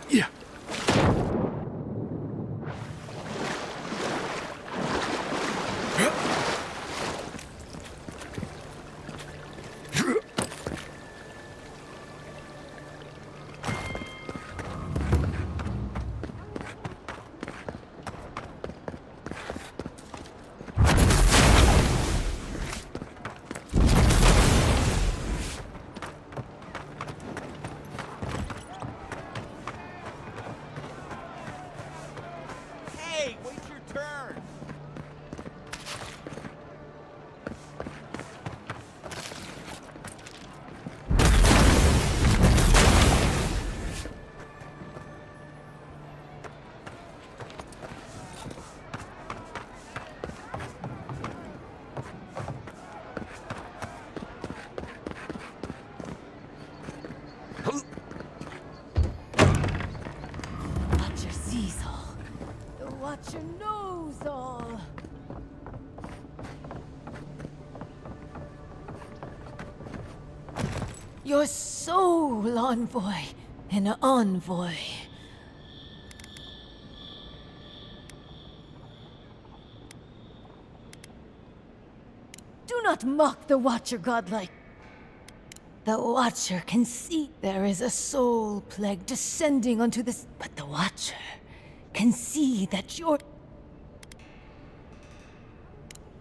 Yeah. Hey, wait your turn! Watcher sees all. The Watcher knows all. Your soul envoy, an envoy. Do not mock the Watcher godlike. The Watcher can see there is a soul plague descending onto this, but the Watcher can see that you're...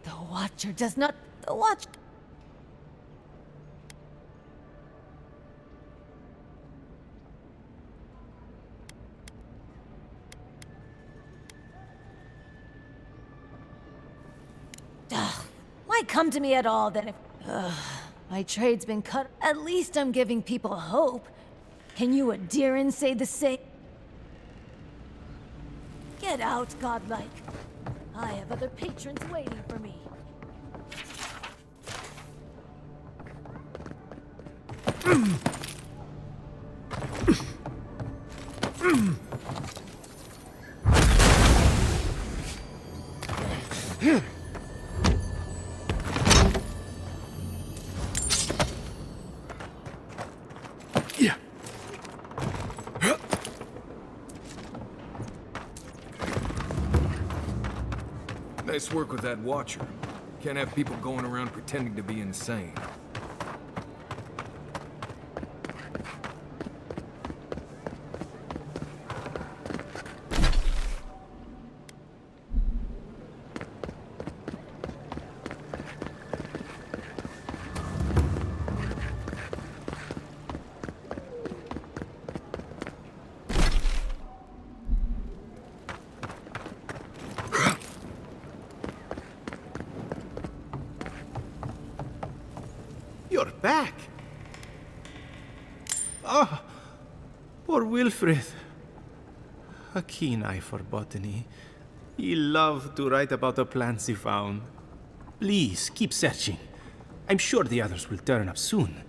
The Watcher does not... The Watcher... Ugh, why come to me at all then if... my trade's been cut. At least I'm giving people hope. Can you Adiran say the same? Get out, godlike. I have other patrons waiting for me. Yeah. Nice work with that Watcher. Can't have people going around pretending to be insane. You're back! Ah, poor Wilfred. A keen eye for botany. He loved to write about the plants he found. Please, keep searching. I'm sure the others will turn up soon.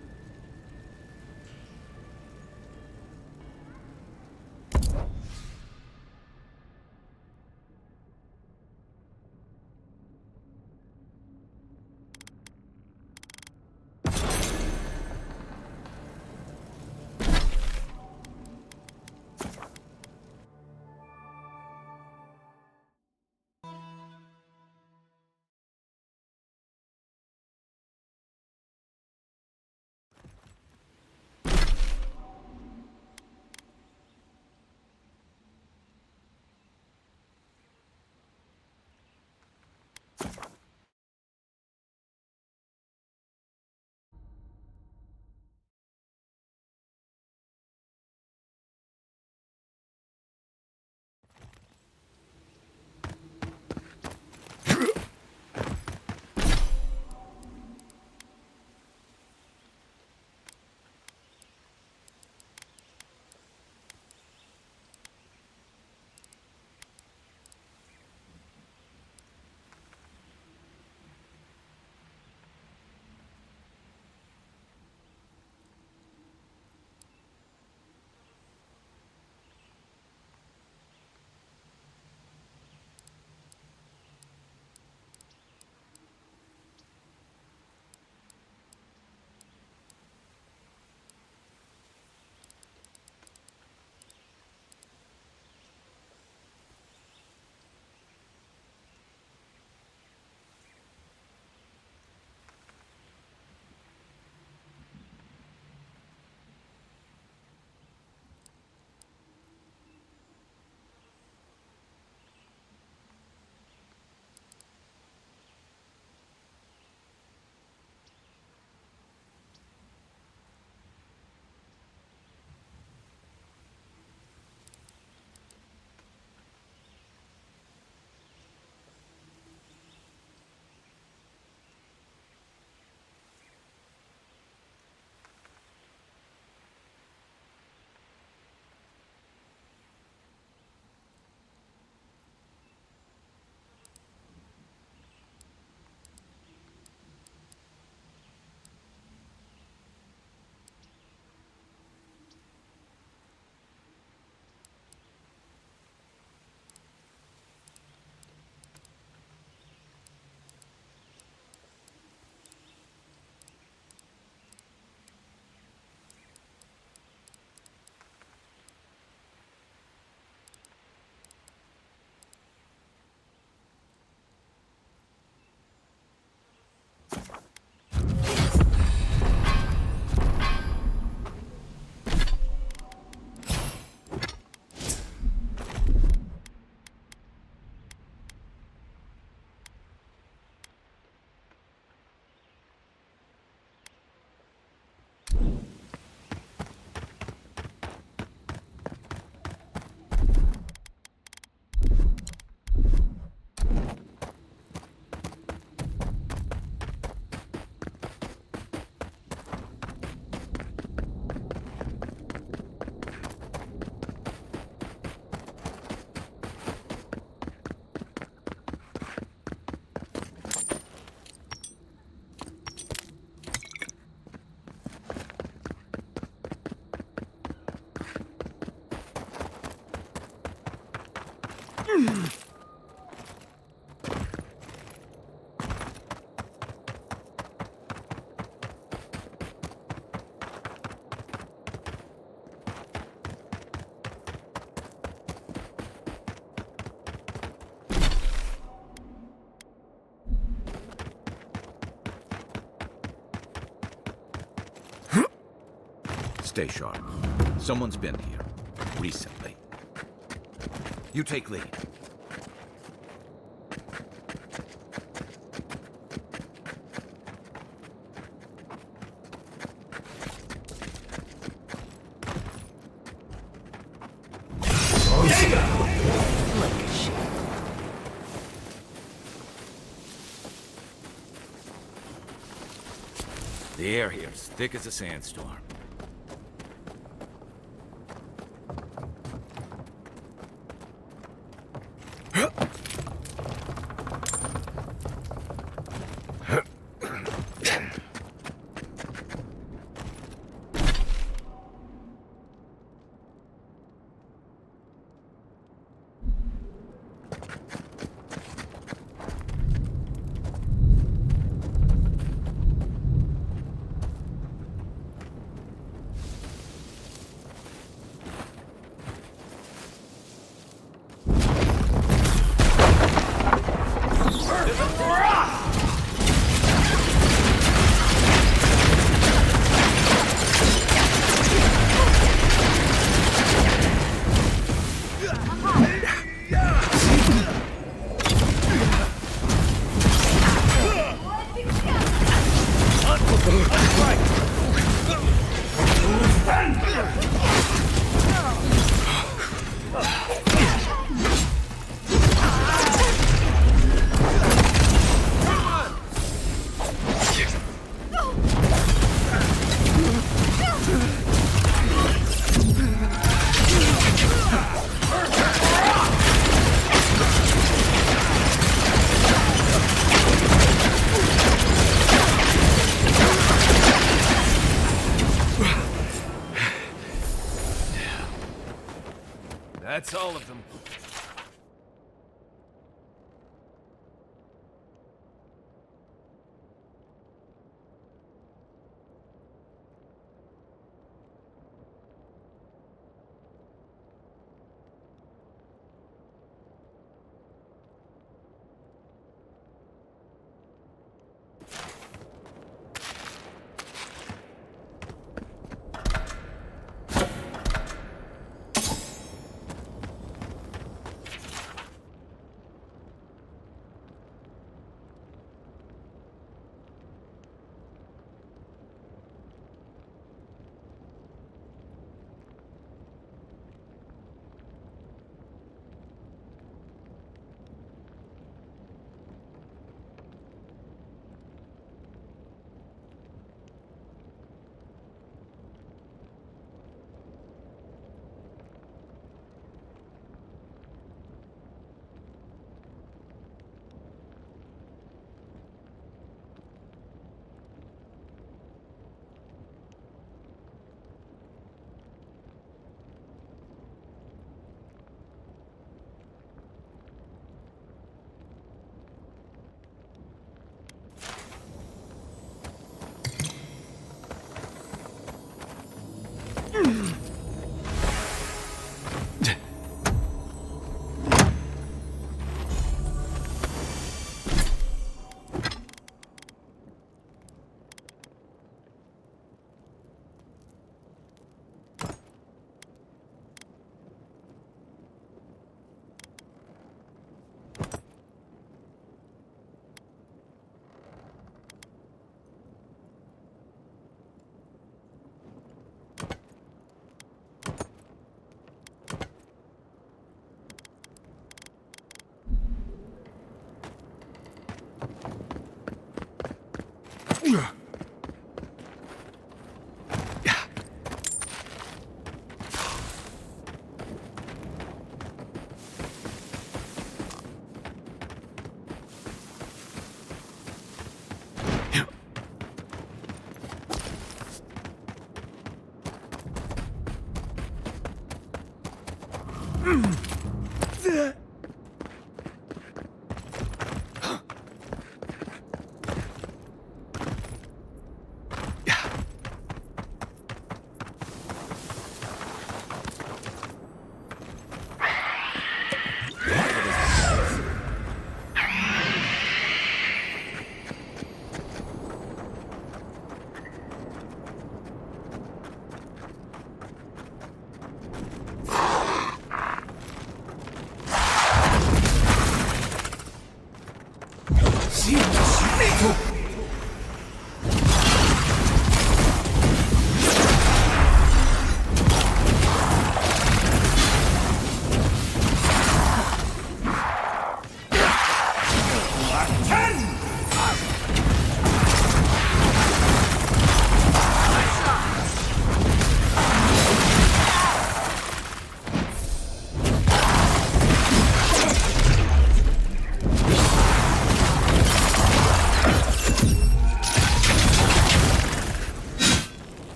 Stay sharp. Someone's been here. Recently. You take lead. The air here is thick as a sandstorm. That's all of them.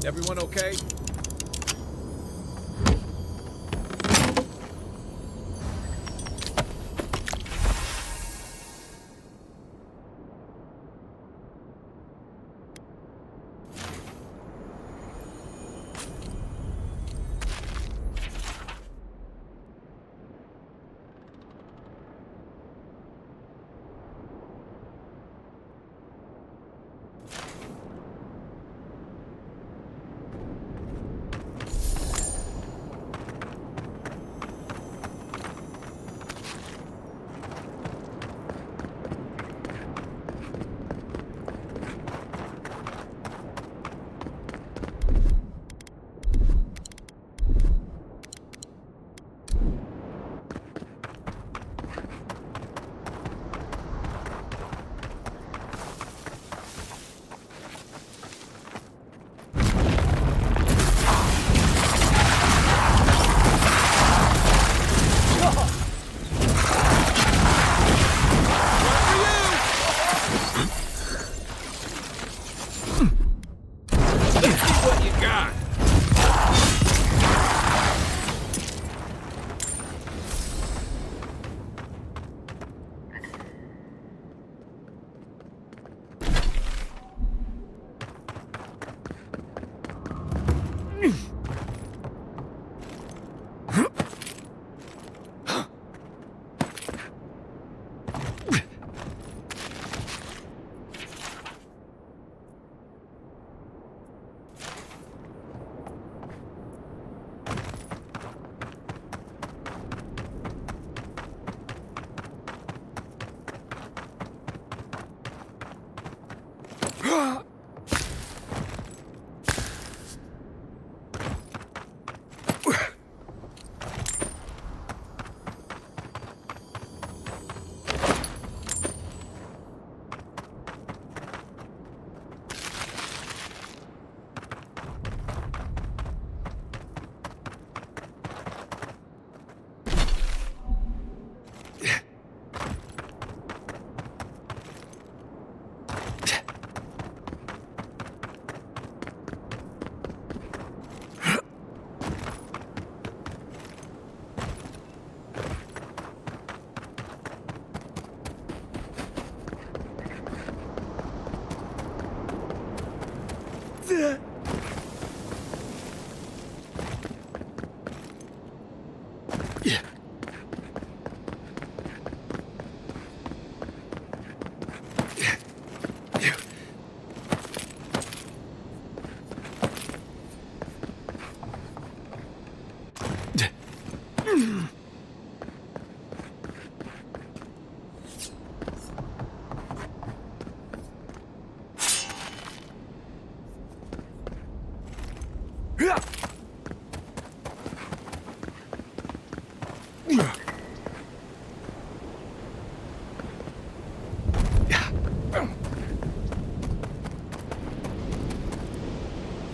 Everyone okay?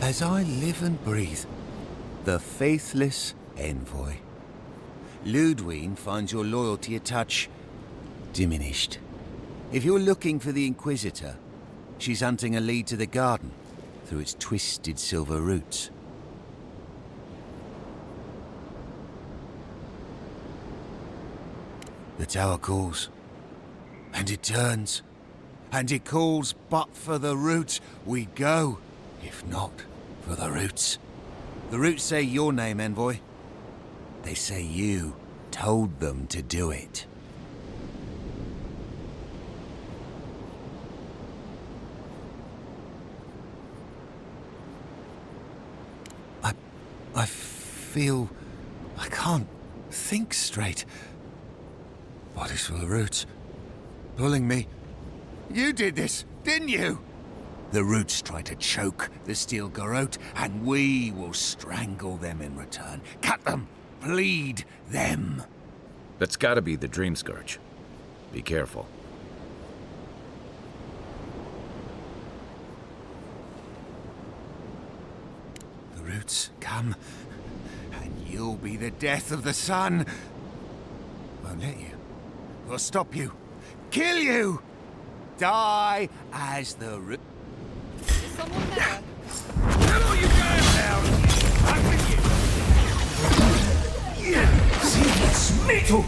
As I live and breathe, the faithless envoy. Ludwine finds your loyalty a touch diminished. If you're looking for the Inquisitor, she's hunting a lead to the garden through its twisted silver roots. The tower calls, and it turns, and it calls, but for the roots we'd go, if not for the roots. The roots say your name, envoy. They say you told them to do it. I feel I can't think straight. Body's full of roots, pulling me. You did this, didn't you? The roots try to choke the steel garrote, and we will strangle them in return. Cut them, bleed them. That's gotta be the Dream Scourge. Be careful. The roots come, and you'll be the death of the sun. Won't let you. We'll stop you. Kill you! Die as the root. Is someone there? Hello, you guys! Me too!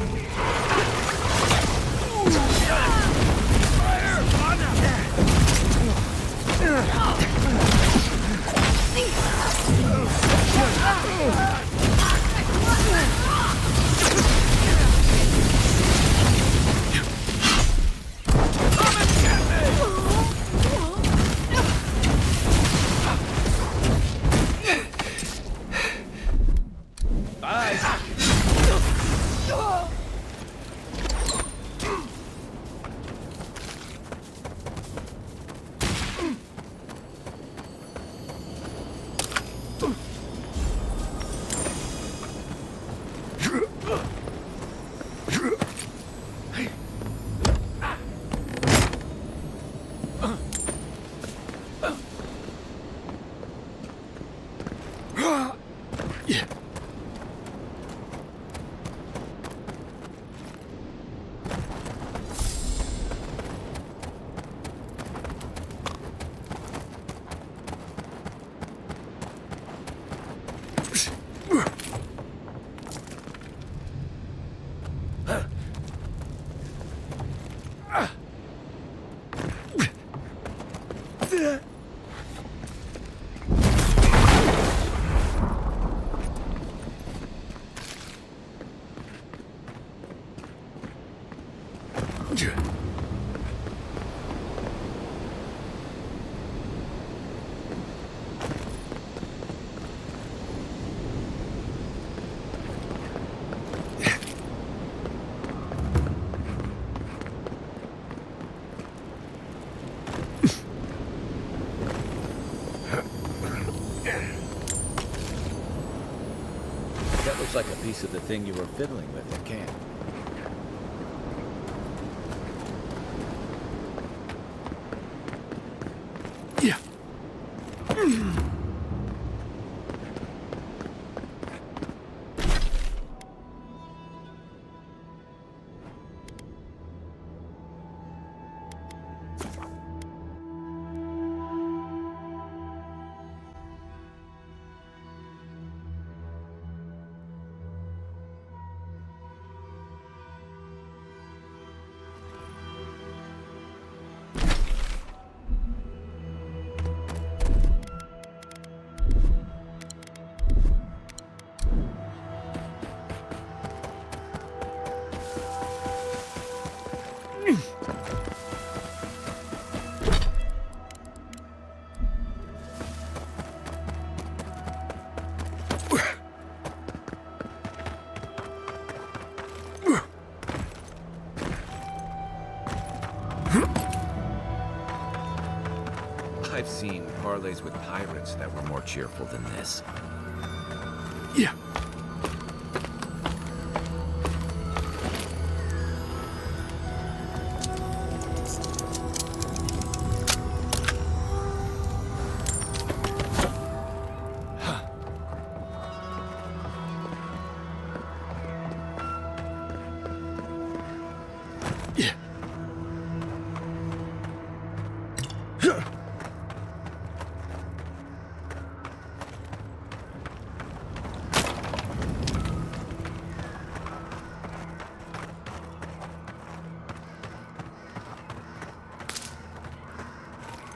That looks like a piece of the thing you were fiddling with at camp. Yeah. I've seen parlays with pirates that were more cheerful than this. Yeah.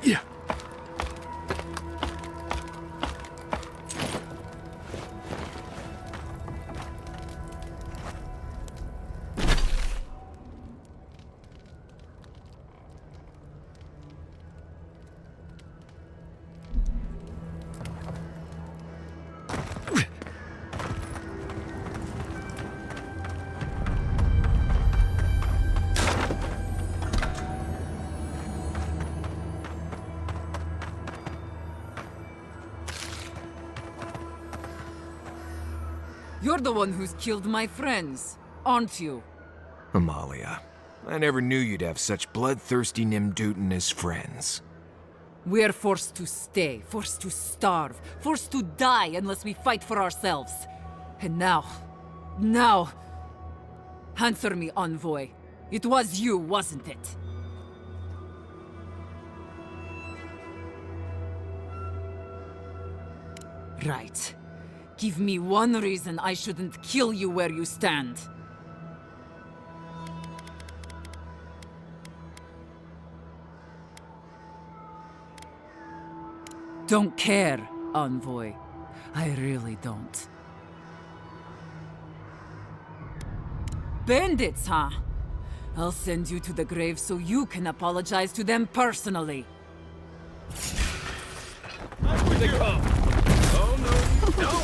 Yeah. You're the one who's killed my friends, aren't you? Amalia, I never knew you'd have such bloodthirsty Nimdutin as friends. We're forced to stay, forced to starve, forced to die unless we fight for ourselves. And now... Answer me, envoy. It was you, wasn't it? Right. Give me one reason I shouldn't kill you where you stand. don't care, envoy. I really don't. Bandits, huh? I'll send you to the grave so you can apologize to them personally. Here they come! Oh no, no!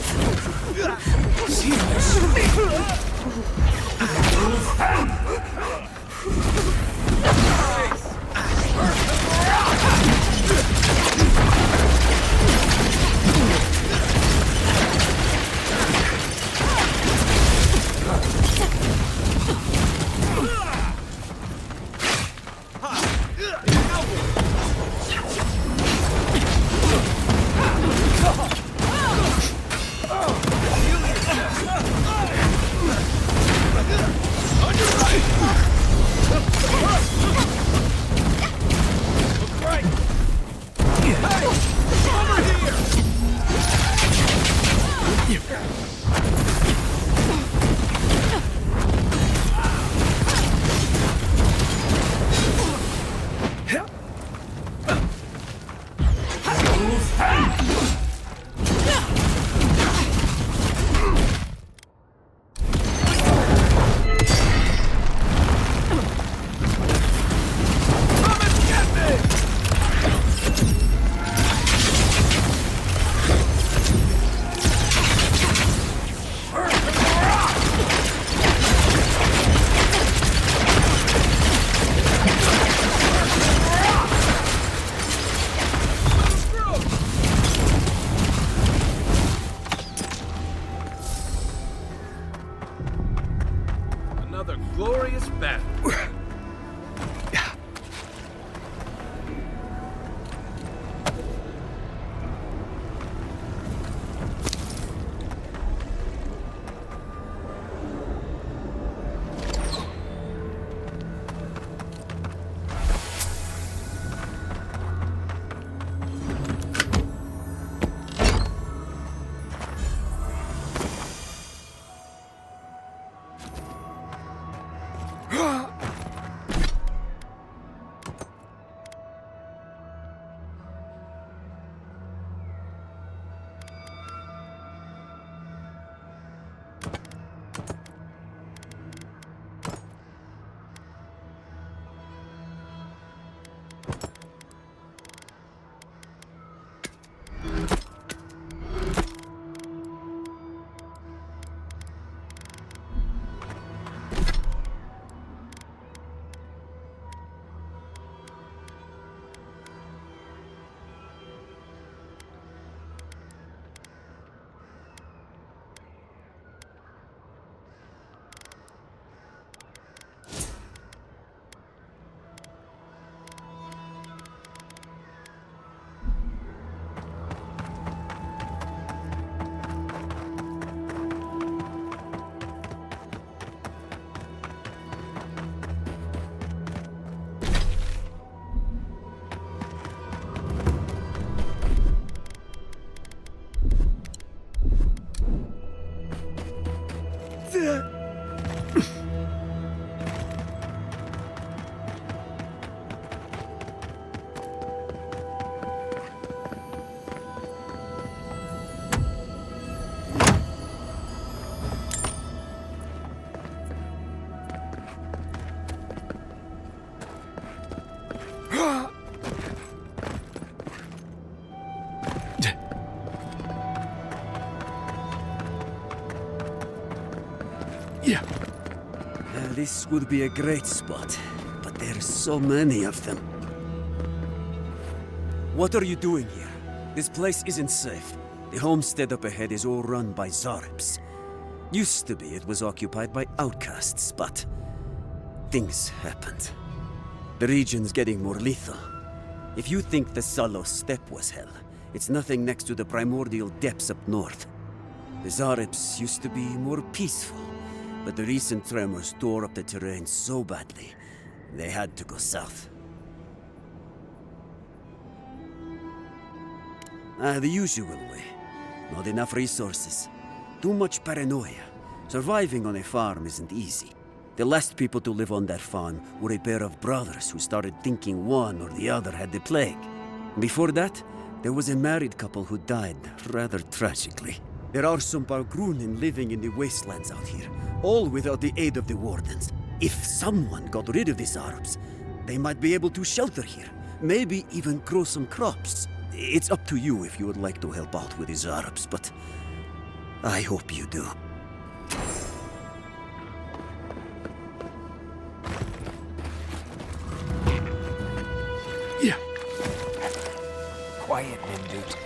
Another glorious battle. This would be a great spot, but there's so many of them. What are you doing here? This place isn't safe. The homestead up ahead is all run by dwarves. Used to be it was occupied by outcasts, but things happened. The region's getting more lethal. If you think the Solace Steppe was hell, it's nothing next to the primordial depths up north. The dwarves used to be more peaceful, but the recent tremors tore up the terrain so badly, they had to go south. The usual way. Not enough resources. Too much paranoia. Surviving on a farm isn't easy. The last people to live on that farm were a pair of brothers who started thinking one or the other had the plague. Before that, There was a married couple who died rather tragically. There are some pargrunen living in the wastelands out here, all without the aid of the wardens. If someone got rid of these Arabs, they might be able to shelter here, maybe even grow some crops. It's up to you if you would like to help out with these Arabs, but I hope you do. Yeah. Quiet, Mindude.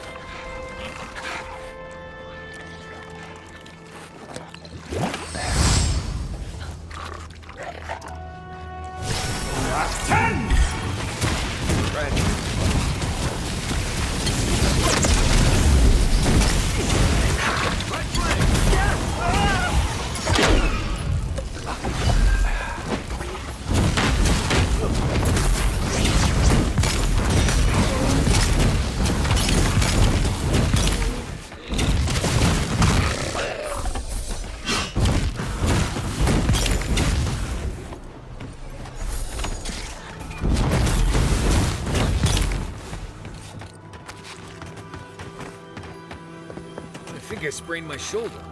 I sprained my shoulder.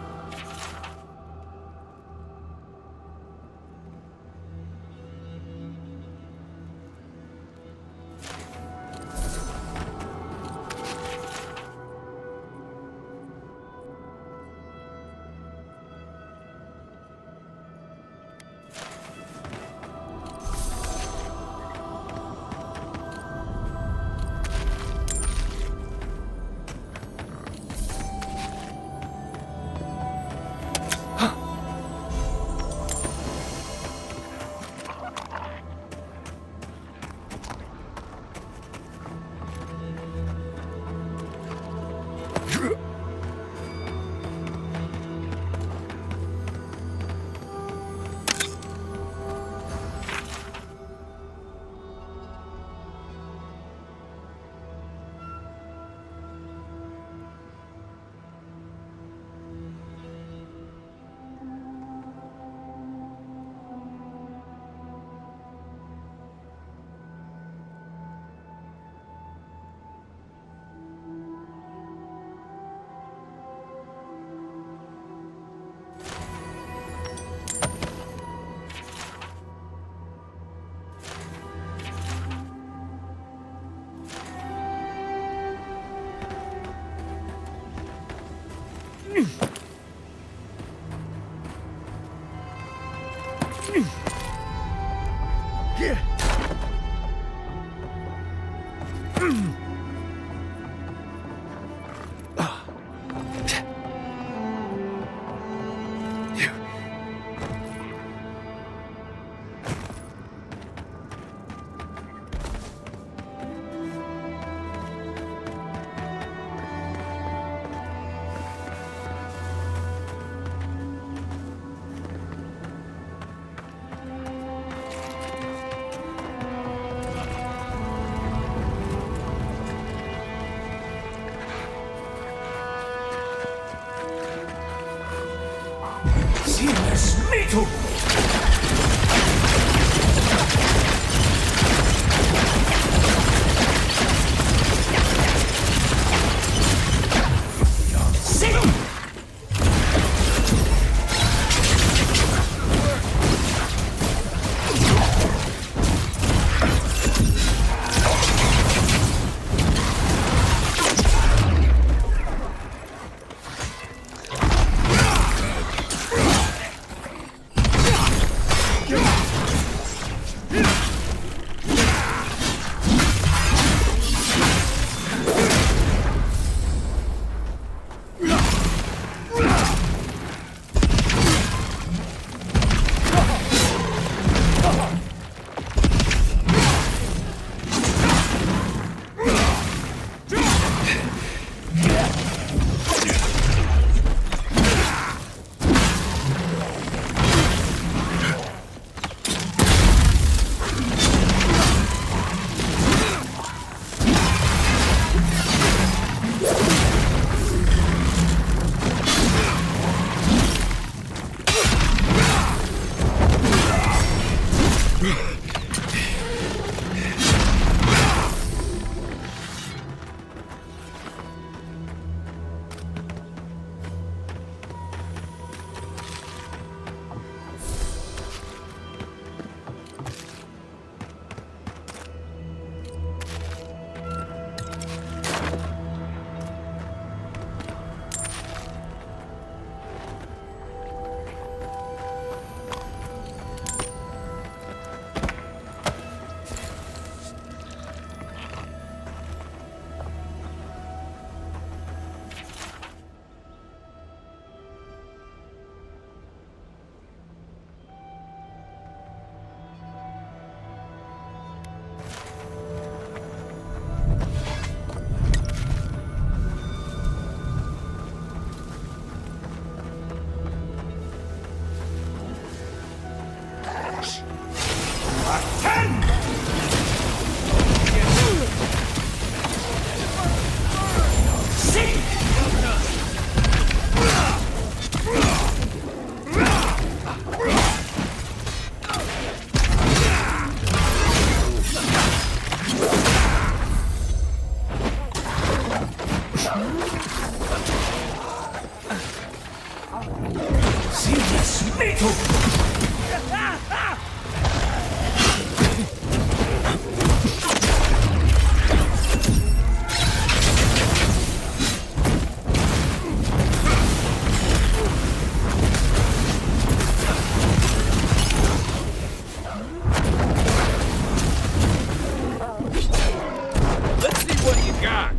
Let's see what you got.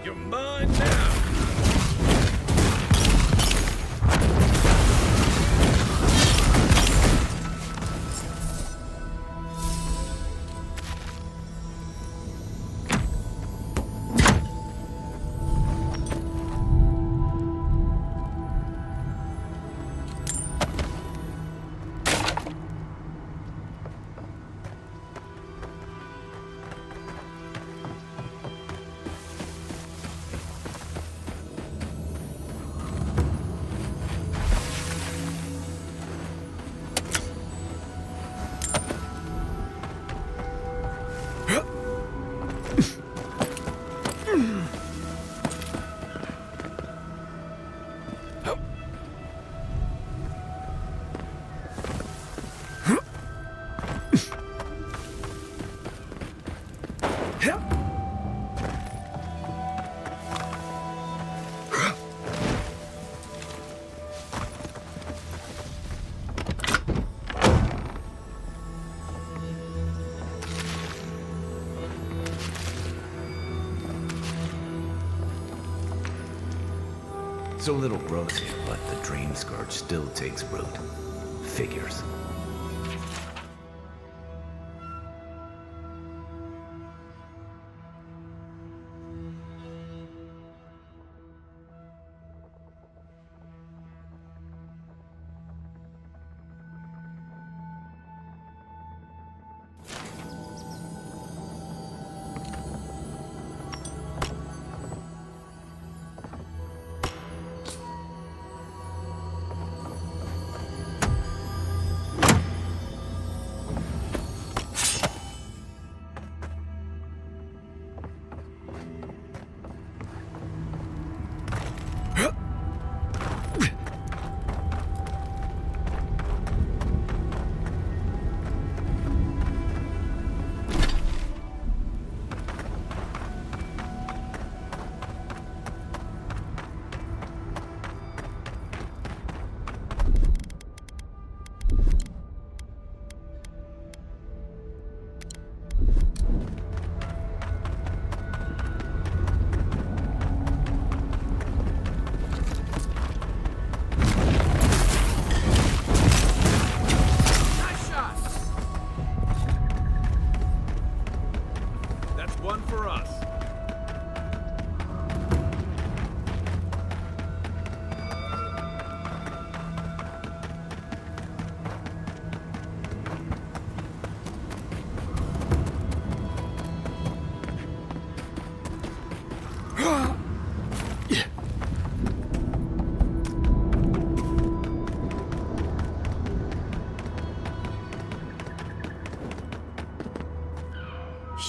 You're mine now. So little grows here, but the Dream Scourge still takes root. Figures.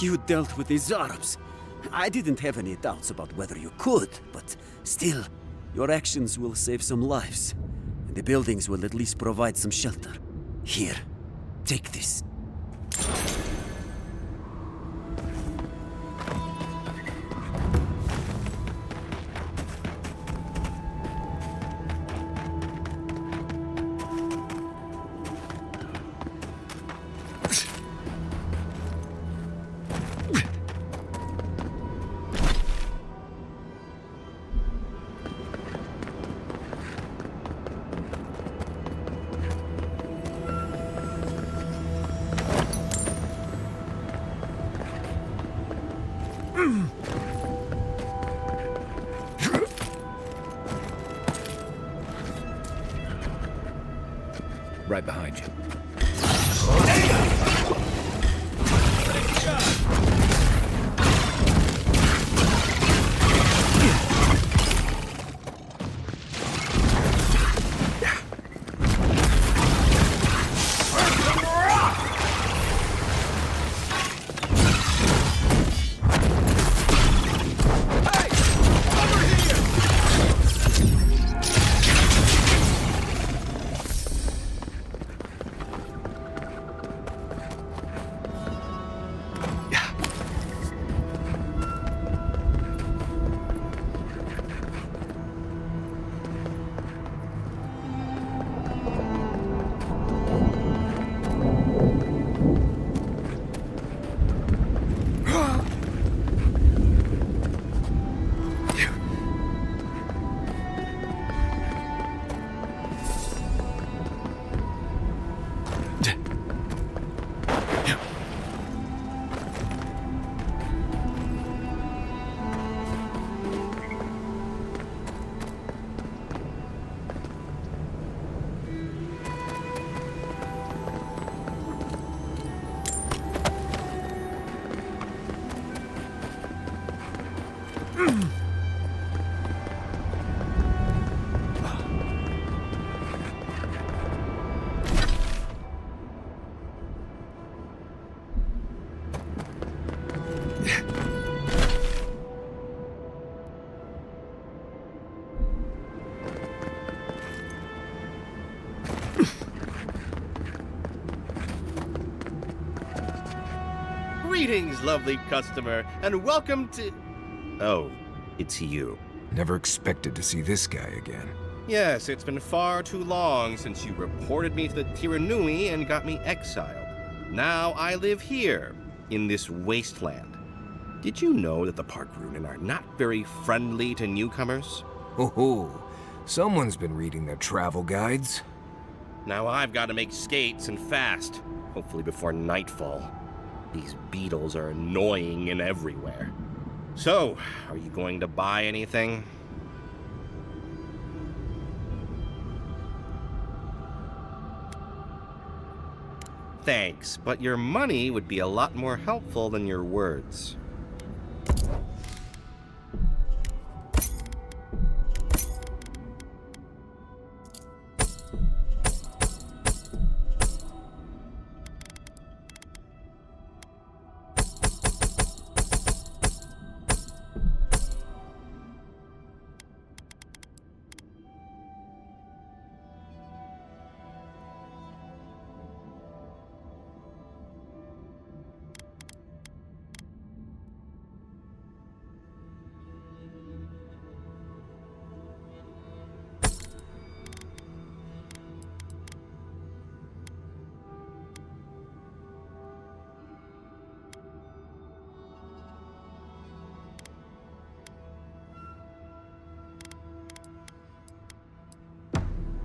You dealt with the Dwarves. I didn't have any doubts about whether you could, but still, your actions will save some lives. And the buildings will at least provide some shelter. Here, take this. Right behind you. Greetings, lovely customer, and welcome to... Oh, it's you. Never expected to see this guy again. Yes, it's been far too long since you reported me to the Tiranui and got me exiled. Now I live here, in this wasteland. Did you know that the pargrunen are not very friendly to newcomers? Ho, someone's been reading their travel guides. Now I've got to make skates and fast, hopefully before nightfall. These beetles are annoying and everywhere. So, are you going to buy anything? Thanks, but your money would be a lot more helpful than your words.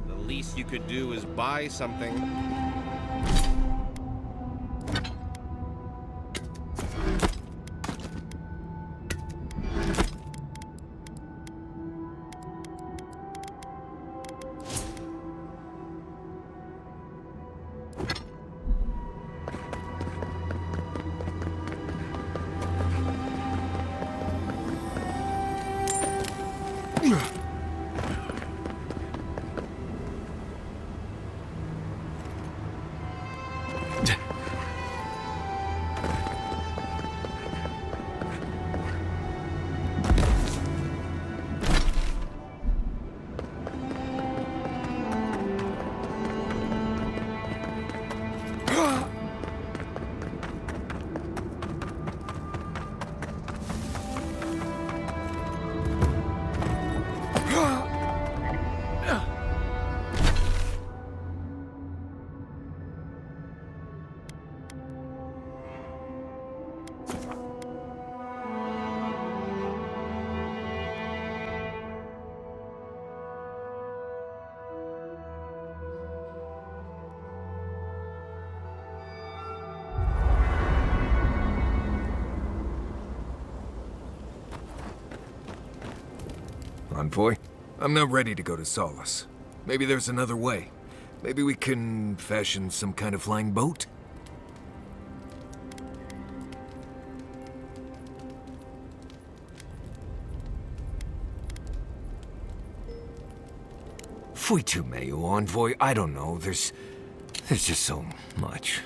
The least you could do is buy something. Envoy, I'm not ready to go to Solace. Maybe there's another way. Maybe we can fashion some kind of flying boat? Fui tu meio, Envoy. I don't know. There's just so much.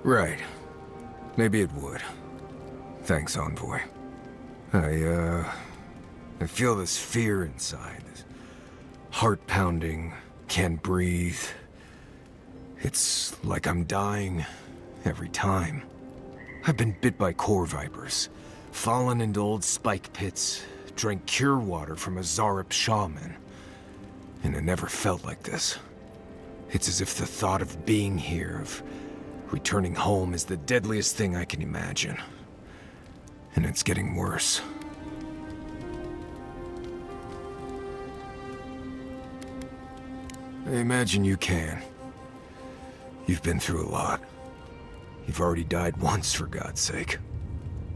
Right. Maybe it would. Thanks, Envoy. I feel this fear inside. This heart pounding, can't breathe. It's like I'm dying every time. I've been bit by core vipers, fallen into old spike pits, drank cure water from a Zarep shaman. And it never felt like this. It's as if the thought of being here, of returning home, is the deadliest thing I can imagine. And it's getting worse. I imagine you can. You've been through a lot. You've already died once, for God's sake.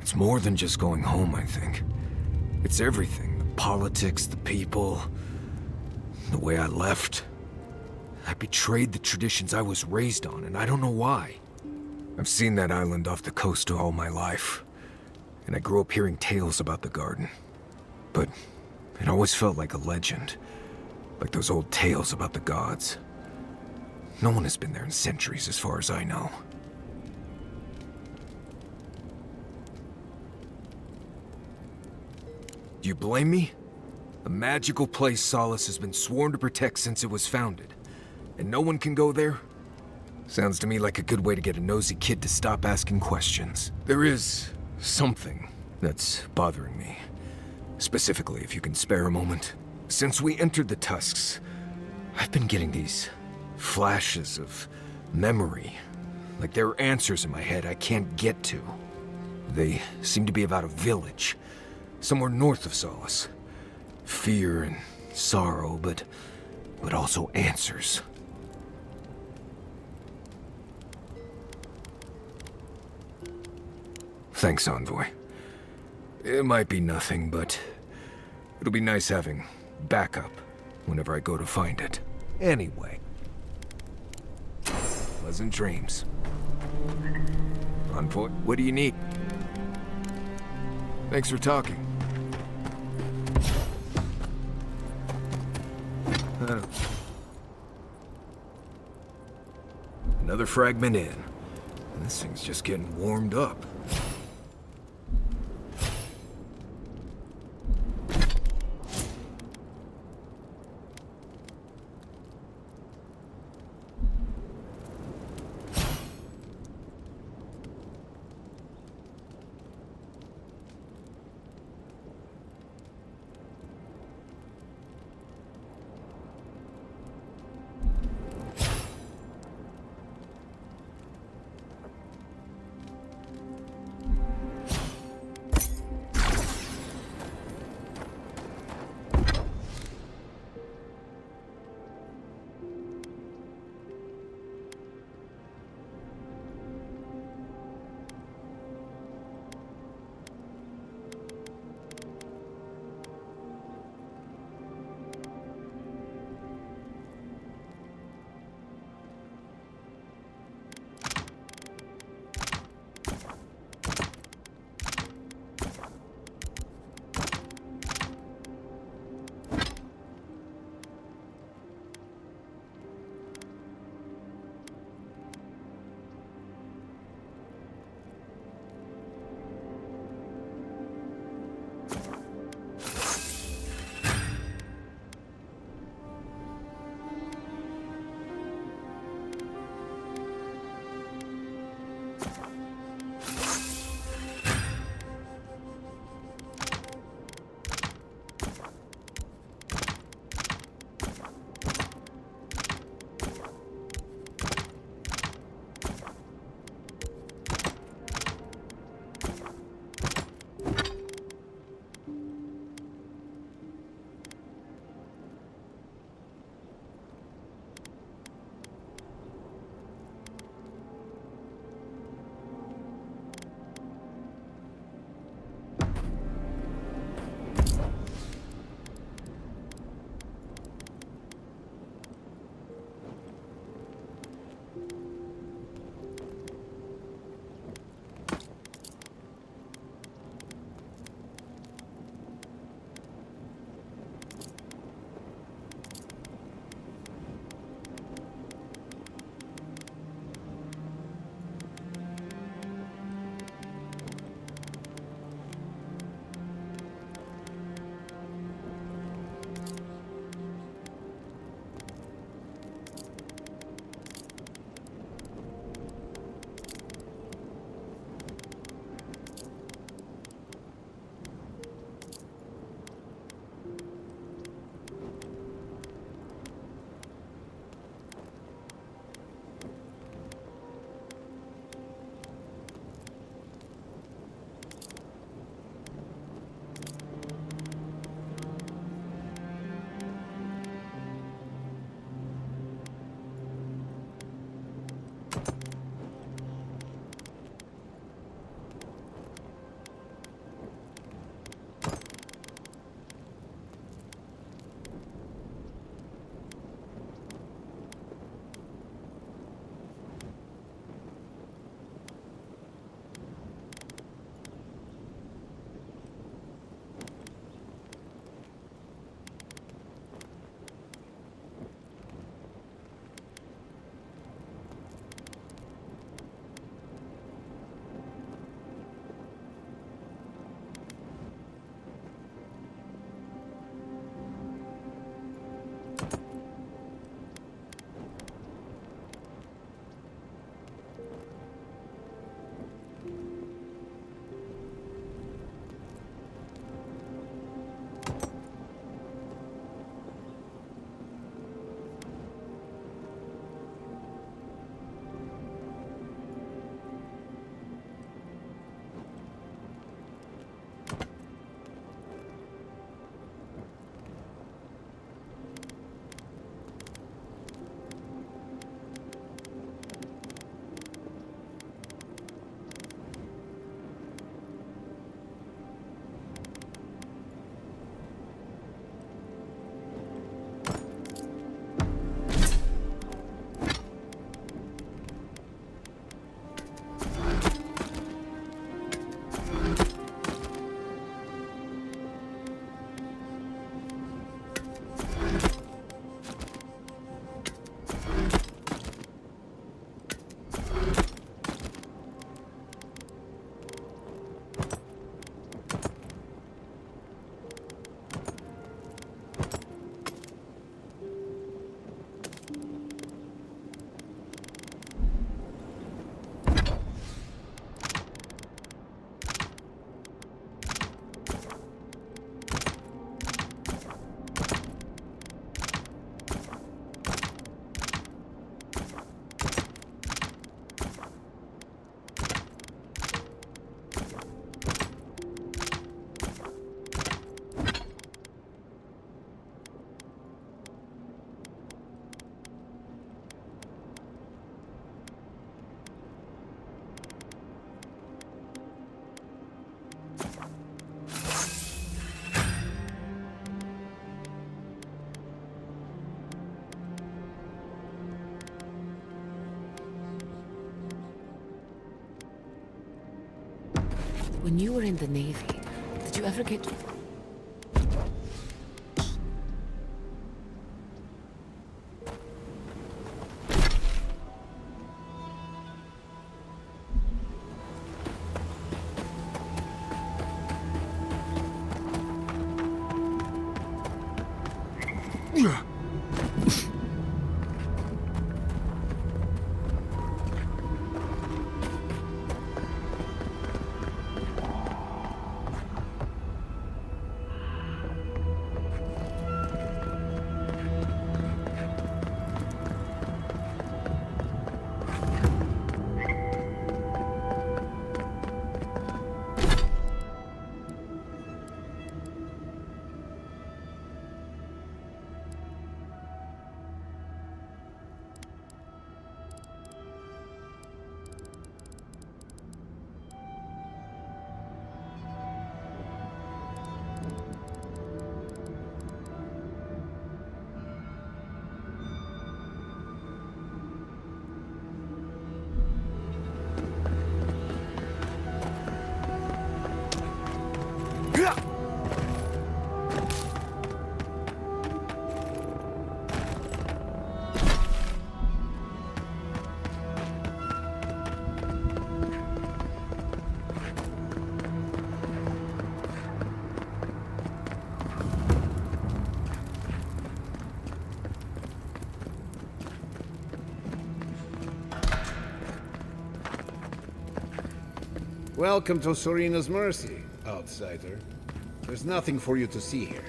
It's more than just going home, I think. It's everything. The politics, the people, the way I left. I betrayed the traditions I was raised on, and I don't know why. I've seen that island off the coast all my life, and I grew up hearing tales about the garden. But it always felt like a legend, like those old tales about the gods. No one has been there in centuries, as far as I know. Do you blame me? A magical place Solace has been sworn to protect since it was founded, and no one can go there? Sounds to me like a good way to get a nosy kid to stop asking questions. There is something that's bothering me. Specifically, if you can spare a moment. Since we entered the Tusks, I've been getting these flashes of memory. Like there are answers in my head I can't get to. They seem to be about a village, somewhere north of Solace. Fear and sorrow, but also answers. Thanks, Envoy. It might be nothing, but it'll be nice having backup whenever I go to find it. Anyway. Pleasant dreams. Envoy, what do you need? Thanks for talking. Another fragment in. This thing's just getting warmed up. when you were in the Navy, did you ever get... Welcome to Serena's Mercy, outsider. There's nothing for you to see here.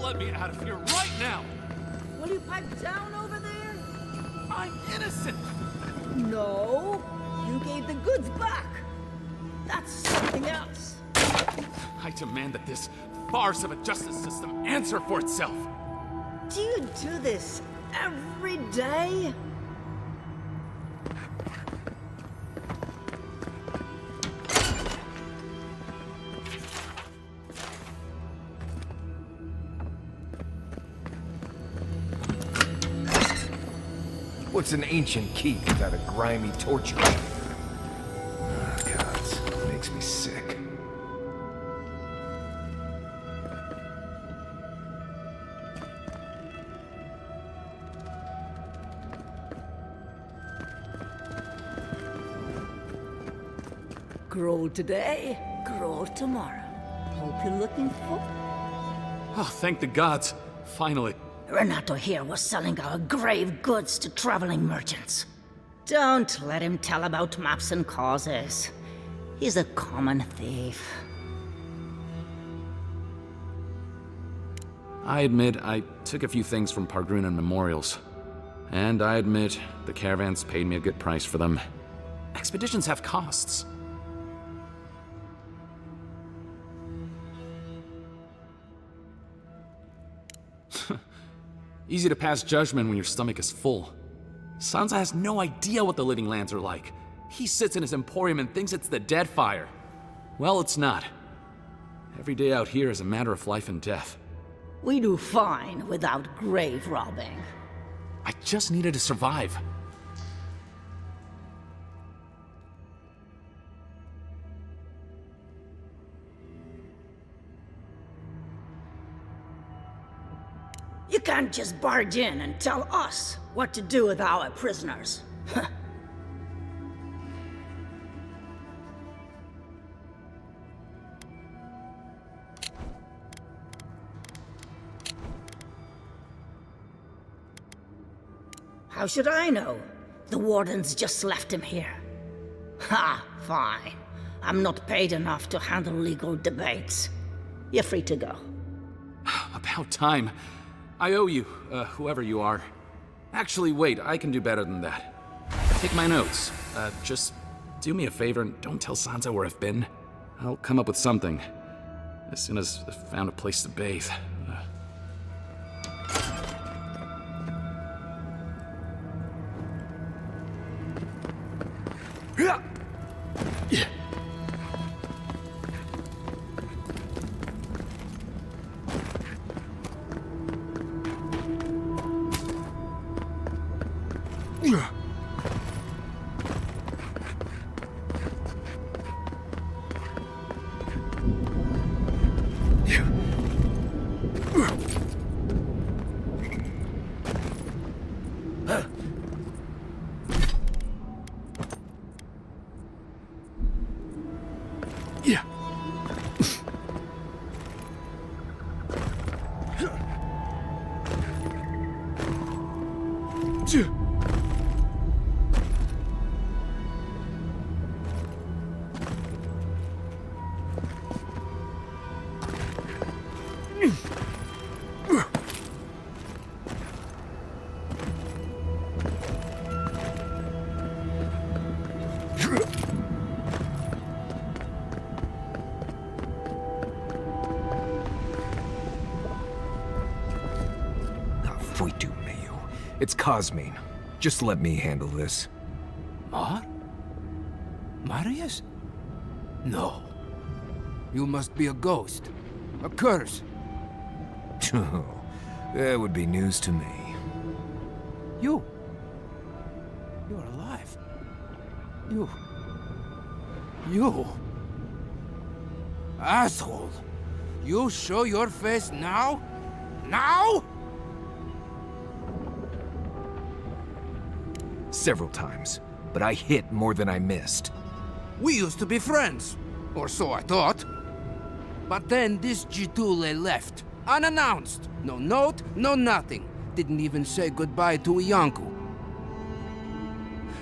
Let me out of here right now! Will you pipe down over there? I'm innocent! No, you gave the goods back. That's something else. I demand that this farce of a justice system answer for itself. Do you do this every day? What's an ancient keep without a grimy torture chamber? Oh, God, it makes me sick. Grow today, grow tomorrow. Hope you're looking for... Oh, thank the gods. Finally. Renato here was selling our grave goods to traveling merchants. Don't let him tell about maps and causes. He's a common thief. I admit I took a few things from pargrunen memorials. And I admit the caravans paid me a good price for them. Expeditions have costs. Easy to pass judgment when your stomach is full. Sansa has no idea what the living lands are like. He sits in his emporium and thinks it's the Deadfire. Well, it's not. Every day out here is a matter of life and death. We do fine without grave robbing. I just needed to survive. You can't just barge in and tell us what to do with our prisoners. How should I know? The wardens just left him here. Ha, fine. I'm not paid enough to handle legal debates. You're free to go. About time. I owe you, whoever you are. Actually, wait, I can do better than that. Take my notes. Just do me a favor and don't tell Sansa where I've been. I'll come up with something. As soon as I've found a place to bathe. It's Cosmine. Just let me handle this. Marius? No. You must be a ghost. A curse. Oh, that would be news to me. You're alive. You... Asshole! You show your face now? Now? Several times, but I hit more than I missed. We used to be friends, or so I thought. But then this Jitule left, unannounced. No note, no nothing. Didn't even say goodbye to Iancu.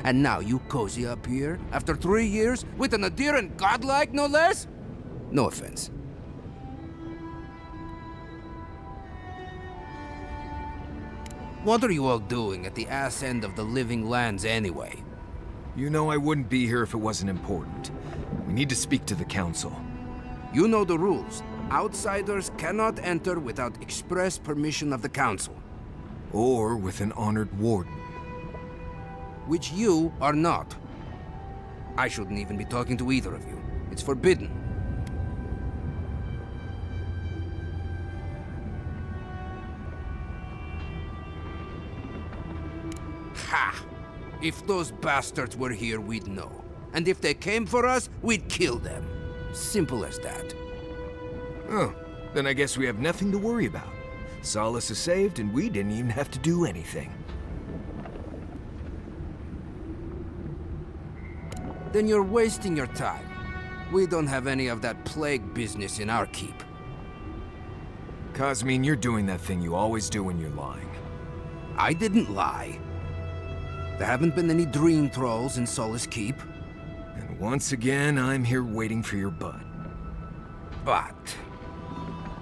And now you cozy up here, after 3 years, with an adherent godlike, no less? No offense. What are you all doing at the ass end of the living lands anyway? You know I wouldn't be here if it wasn't important. We need to speak to the council. You know the rules. Outsiders cannot enter without express permission of the council. Or with an honored warden. Which you are not. I shouldn't even be talking to either of you. It's forbidden. Ha! If those bastards were here, we'd know. And if they came for us, we'd kill them. Simple as that. Oh, then I guess we have nothing to worry about. Solace is saved, and we didn't even have to do anything. Then you're wasting your time. We don't have any of that plague business in our keep. Cosmine, you're doing that thing you always do when you're lying. I didn't lie. There haven't been any dream trolls in Solace Keep. And once again, I'm here waiting for your butt. But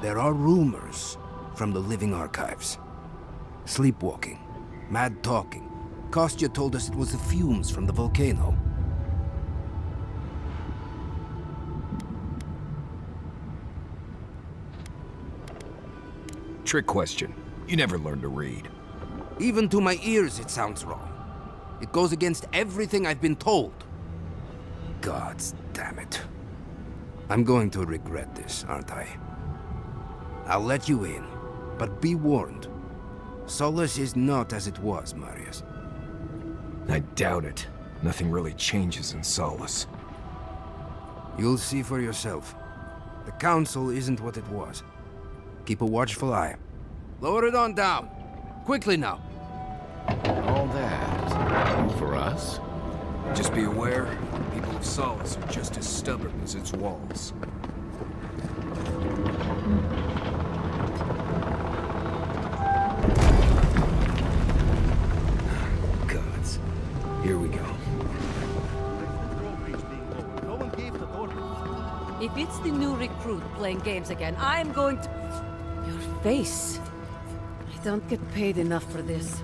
there are rumors from the living archives. Sleepwalking, mad talking. Kostya told us it was the fumes from the volcano. Trick question. You never learned to read. Even to my ears, it sounds wrong. It goes against everything I've been told. Gods damn it. I'm going to regret this, aren't I? I'll let you in, but be warned. Solace is not as it was, Marius. I doubt it. Nothing really changes in Solace. You'll see for yourself. The Council isn't what it was. Keep a watchful eye. Lower it on down. Quickly now. All that for us? Just be aware, the people of Solace are just as stubborn as its walls. If it's the new recruit playing games again, I'm going to... Your face. I don't get paid enough for this.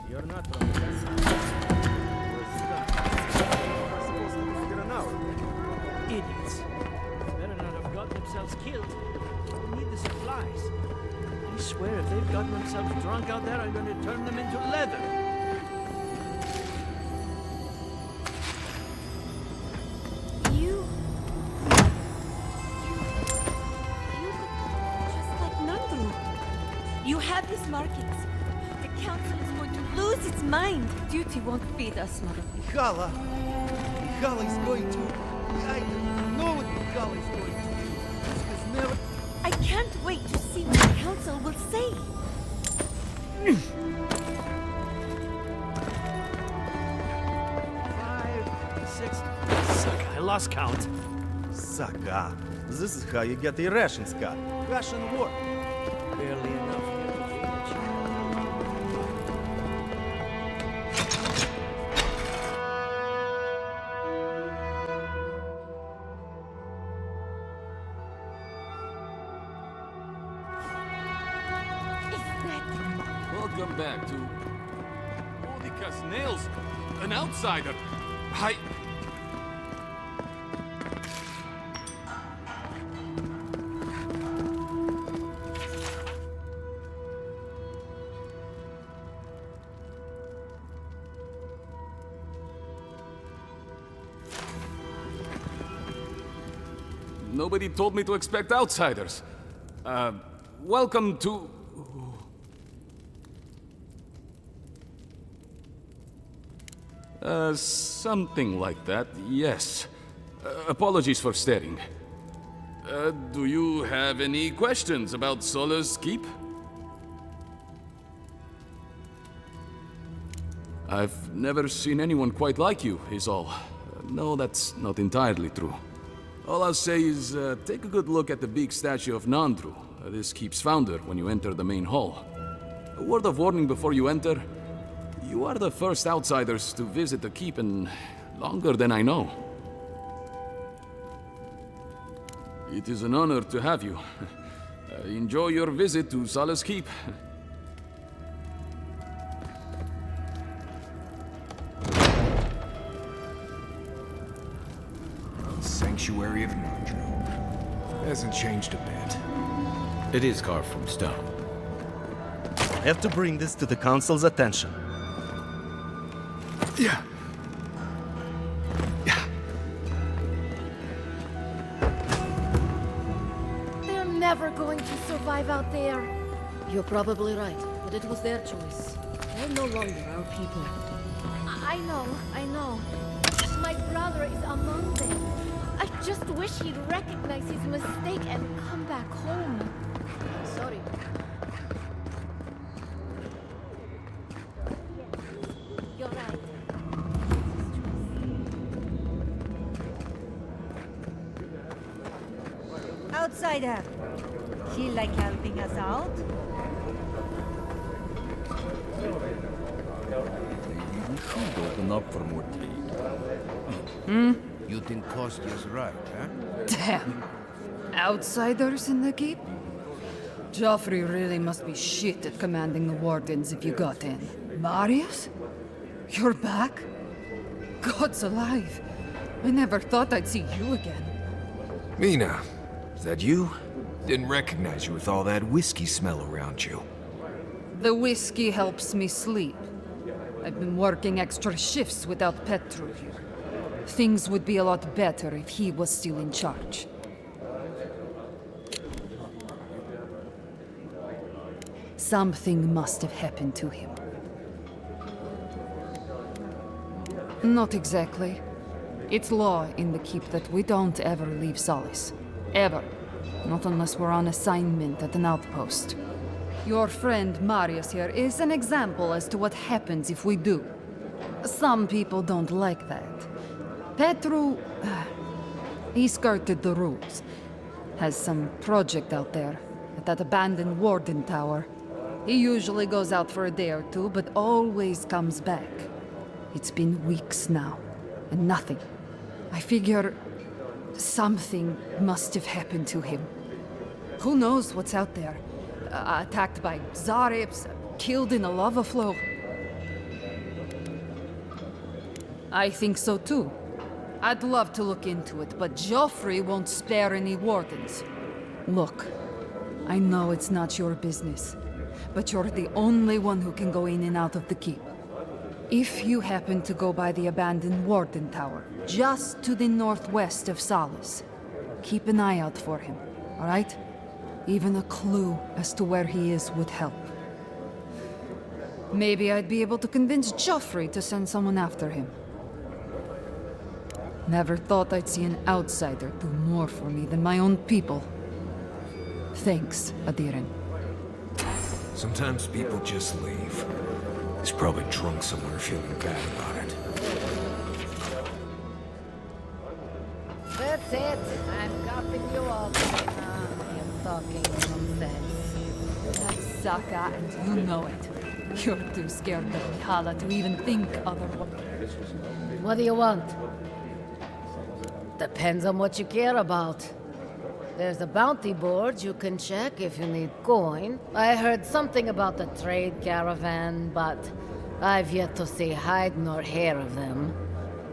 You're not from the idiots. Better not have got themselves killed. We need the supplies. I swear if they've gotten themselves drunk out there, I'm going to turn them into leather. You just like Nandru. You have his markings. The council is going to lose its mind. Duty won't feed us, mother. Mihala is going to... I know what Mihala is going to do. This was never... I can't wait to see what the council will say. 5, 6... Suck, I lost count. Sucker. This is how you get the rations cut. Ration work. Barely enough here to feed a child. Welcome back to... Holy cuss nails! An outsider! Nobody told me to expect outsiders. Welcome to... something like that, yes. Apologies for staring. Do you have any questions about Solace Keep? I've never seen anyone quite like you, is all. No, that's not entirely true. All I'll say is, take a good look at the big statue of Nandru, this Keep's founder, when you enter the main hall. A word of warning before you enter. You are the first outsiders to visit the Keep in longer than I know. It is an honor to have you. Enjoy your visit to Solace Keep. Sanctuary of Nandru. Hasn't changed a bit. It is carved from stone. I have to bring this to the council's attention. Yeah. They're never going to survive out there. You're probably right, but it was their choice. They're no longer our people. I know. My brother is among them. I just wish he'd recognize his mistake and come back home. Sorry. You're right. Outsider. Feel like helping us out? We should open up for more trade. You think Kostia's right, huh? Damn. Outsiders in the Keep? Joffrey really must be shit at commanding the wardens if you got in. Marius? You're back? God's alive. I never thought I'd see you again. Mina, is that you? Didn't recognize you with all that whiskey smell around you. The whiskey helps me sleep. I've been working extra shifts without Petru here. Things would be a lot better if he was still in charge. Something must have happened to him. Not exactly. It's law in the Keep that we don't ever leave Solace. Ever. Not unless we're on assignment at an outpost. Your friend Marius here is an example as to what happens if we do. Some people don't like that. Petru... he skirted the rules. Has some project out there, at that abandoned warden tower. He usually goes out for a day or two, but always comes back. It's been weeks now, and nothing. I figure something must have happened to him. Who knows what's out there? Attacked by dwarves, killed in a lava flow. I think so too. I'd love to look into it, but Joffrey won't spare any wardens. Look, I know it's not your business, but you're the only one who can go in and out of the keep. If you happen to go by the abandoned Warden Tower, just to the northwest of Solace, keep an eye out for him, all right? Even a clue as to where he is would help. Maybe I'd be able to convince Joffrey to send someone after him. Never thought I'd see an outsider do more for me than my own people. Thanks, Adiren. Sometimes people just leave. He's probably drunk somewhere feeling bad about it. That's it. I'm cutting you off. You're talking nonsense. That sucker, and you know it. You're too scared of Mihala to even think otherwise. What do you want? Depends on what you care about. There's a bounty board you can check if you need coin. I heard something about the trade caravan, but I've yet to see hide nor hair of them.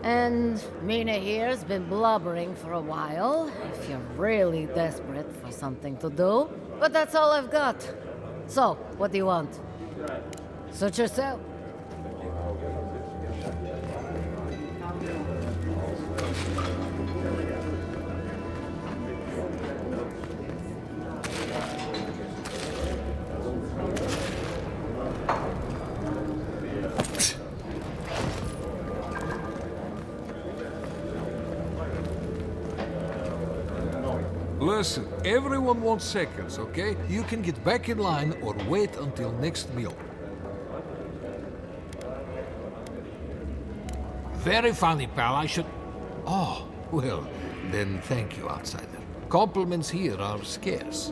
And Mina here's been blubbering for a while, if you're really desperate for something to do. But that's all I've got. So, what do you want? Suit yourself. Listen, everyone wants seconds, okay? You can get back in line or wait until next meal. Very funny, pal. I should... Oh, well, then thank you, outsider. Compliments here are scarce.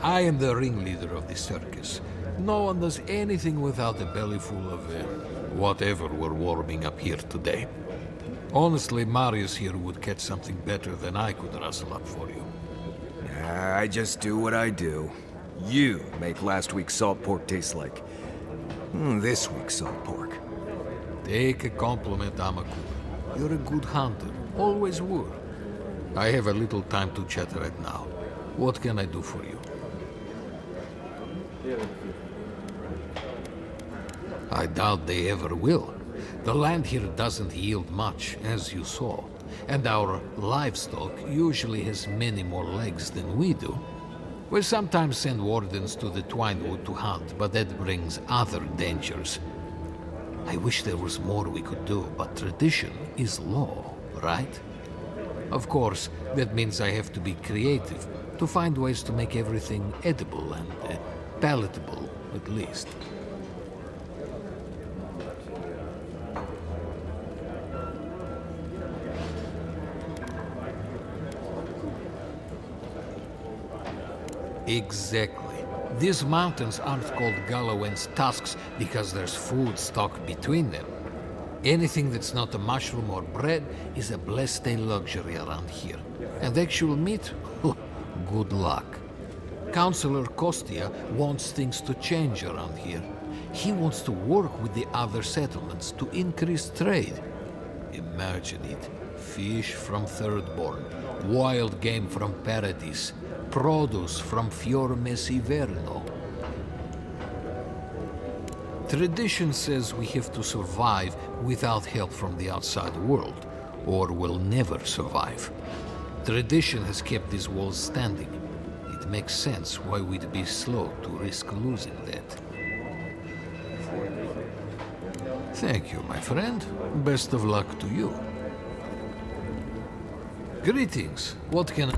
I am the ringleader of the circus. No one does anything without a belly full of whatever we're warming up here today. Honestly, Marius here would catch something better than I could rustle up for you. I just do what I do. You make last week's salt pork taste like this week's salt pork. Take a compliment, Amakura. You're a good hunter. Always were. I have a little time to chat right now. What can I do for you? I doubt they ever will. The land here doesn't yield much, as you saw. And our livestock usually has many more legs than we do. We sometimes send wardens to the Twinewood to hunt, but that brings other dangers. I wish there was more we could do, but tradition is law, right? Of course, that means I have to be creative, to find ways to make everything edible and palatable, at least. Exactly. These mountains aren't called Galloway's tusks because there's food stuck between them. Anything that's not a mushroom or bread is a blessed luxury around here. And actual meat? Good luck. Councillor Kostia wants things to change around here. He wants to work with the other settlements to increase trade. Imagine it. Fish from Thirdborn, wild game from Paradis, produce from Fior Mesiverno. Tradition says we have to survive without help from the outside world, or we'll never survive. Tradition has kept these walls standing. It makes sense why we'd be slow to risk losing that. Thank you, my friend. Best of luck to you. Greetings. What can I...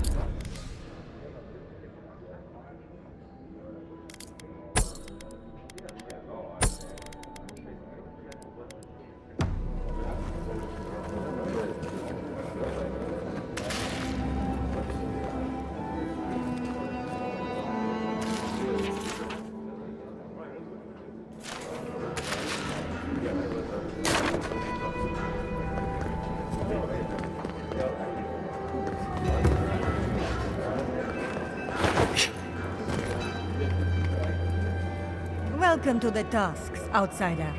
Welcome to the Tusks, outsider.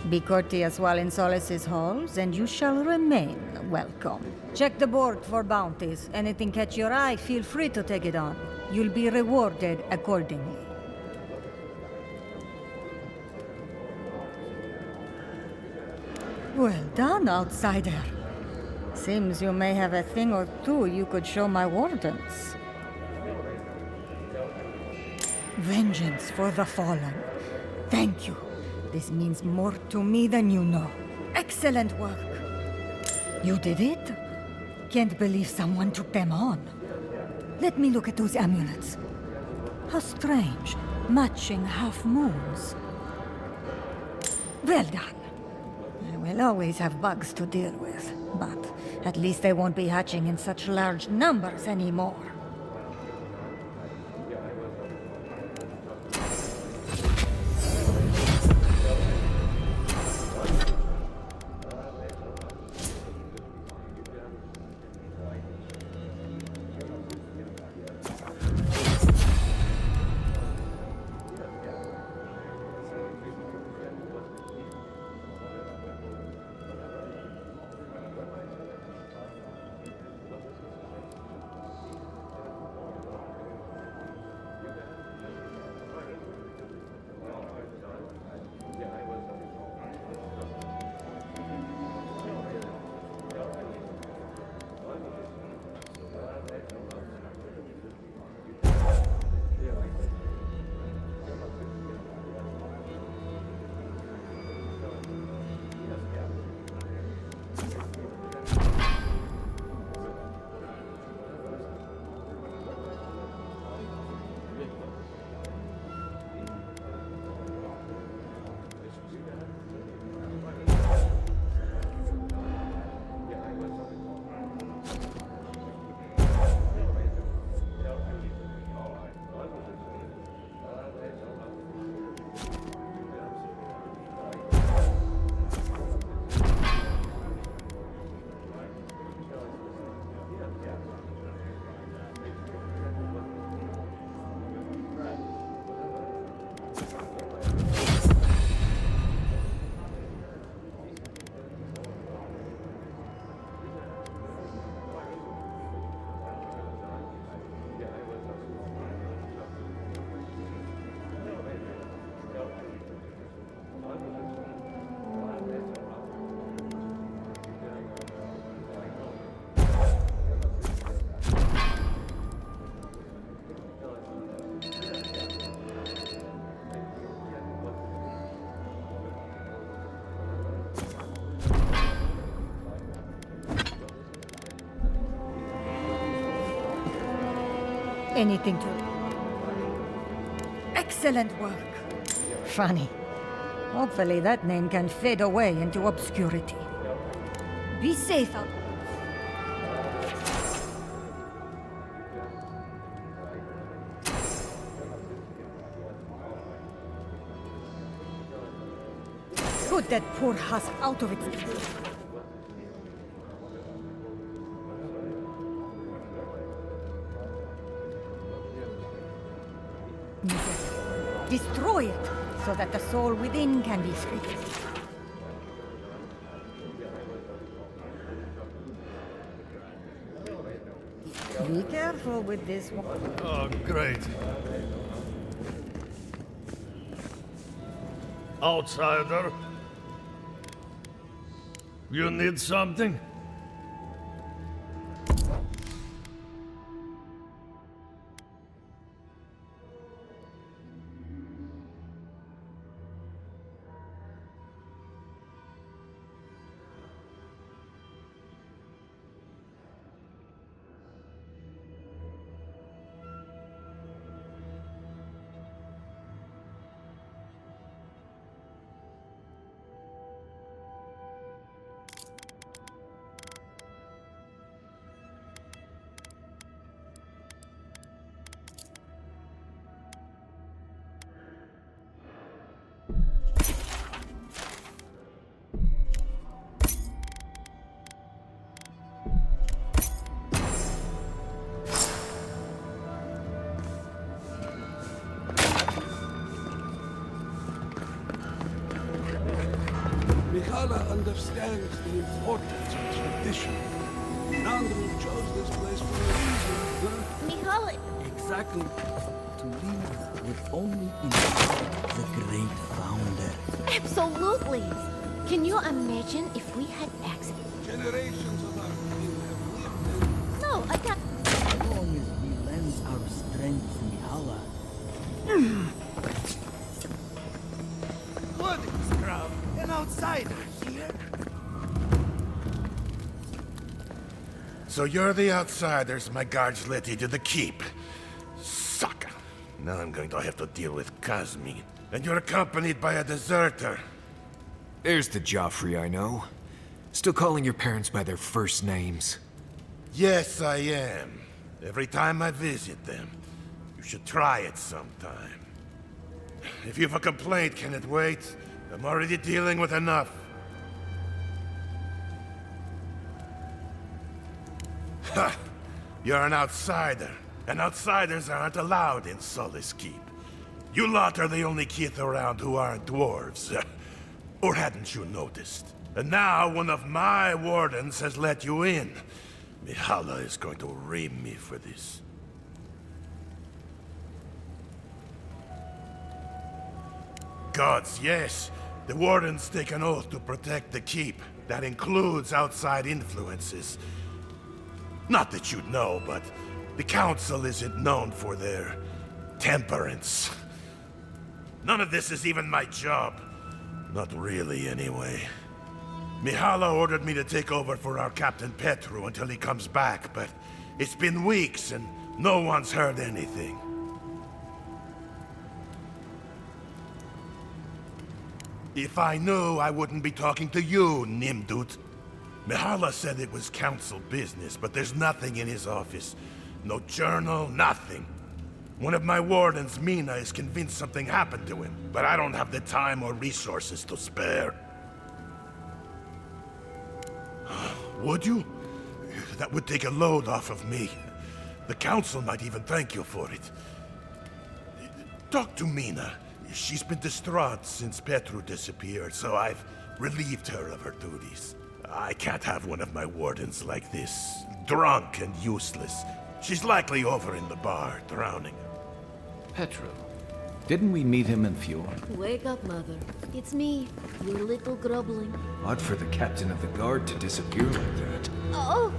Be courteous while in Solace's halls, and you shall remain welcome. Check the board for bounties. Anything catch your eye, feel free to take it on. You'll be rewarded accordingly. Well done, outsider. Seems you may have a thing or two you could show my wardens. Vengeance for the fallen. Thank you. This means more to me than you know. Excellent work. You did it? Can't believe someone took them on. Let me look at those amulets. How strange. Matching half moons. Well done. We'll always have bugs to deal with, but at least they won't be hatching in such large numbers anymore. Anything to... Excellent work. Funny. Hopefully that name can fade away into obscurity. Be safe out... Put that poor husk out of its... Destroy it, so that the soul within can be free. Be careful with this one. Oh, great. Outsider? You need something? Mihala understands the importance of tradition. Nandru chose this place for a reason, huh? Mihala! Exactly. To live would only inspire the great founder. Absolutely! Can you imagine if we had access? Generations of our kin have lived in... No, I can't. As long as we lend our strength to Mihala. What is crowd? An outsider here? So you're the outsiders my guards let you to the keep. Sucker. Now I'm going to have to deal with Kazmi. And you're accompanied by a deserter. There's the Joffrey I know. Still calling your parents by their first names. Yes, I am. Every time I visit them. You should try it sometime. If you've a complaint, can it wait? I'm already dealing with enough. Ha! You're an outsider, and outsiders aren't allowed in Solace Keep. You lot are the only kith around who aren't dwarves. Or hadn't you noticed? And now one of my wardens has let you in. Mihala is going to ream me for this. Gods, yes. The wardens take an oath to protect the keep. That includes outside influences. Not that you'd know, but the council isn't known for their temperance. None of this is even my job. Not really, anyway. Mihala ordered me to take over for our Captain Petru until he comes back, but it's been weeks and no one's heard anything. If I knew, I wouldn't be talking to you, Nimdut. Mihala said it was council business, but there's nothing in his office. No journal, nothing. One of my wardens, Mina, is convinced something happened to him, but I don't have the time or resources to spare. Would you? That would take a load off of me. The council might even thank you for it. Talk to Mina. She's been distraught since Petru disappeared, so I've relieved her of her duties. I can't have one of my wardens like this, drunk and useless. She's likely over in the bar, drowning. Petru. Didn't we meet him in Fjord? Wake up, Mother. It's me, your little grubbling. Odd for the captain of the guard to disappear like that. Oh,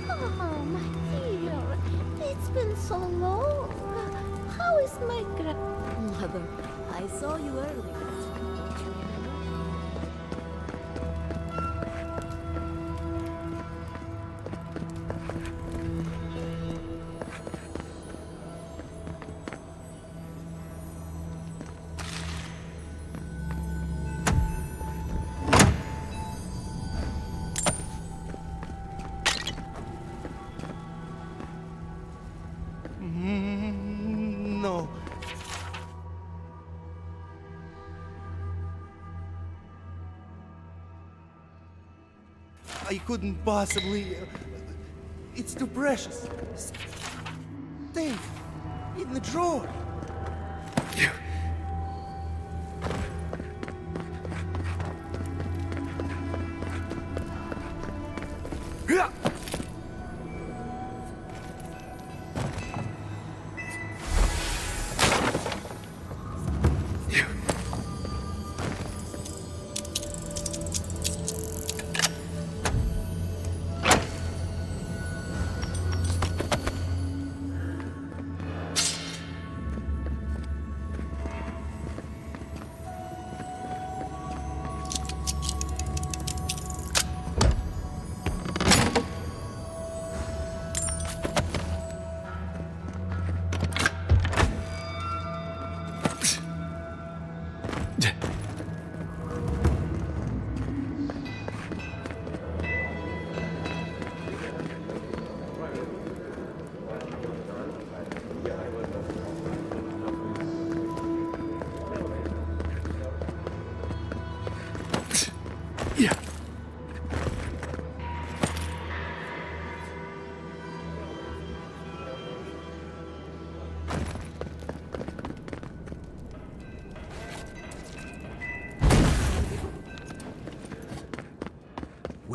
my dear. It's been so long. How is my Mother, I saw you earlier. No. I couldn't possibly... It's too precious. Stay in the drawer.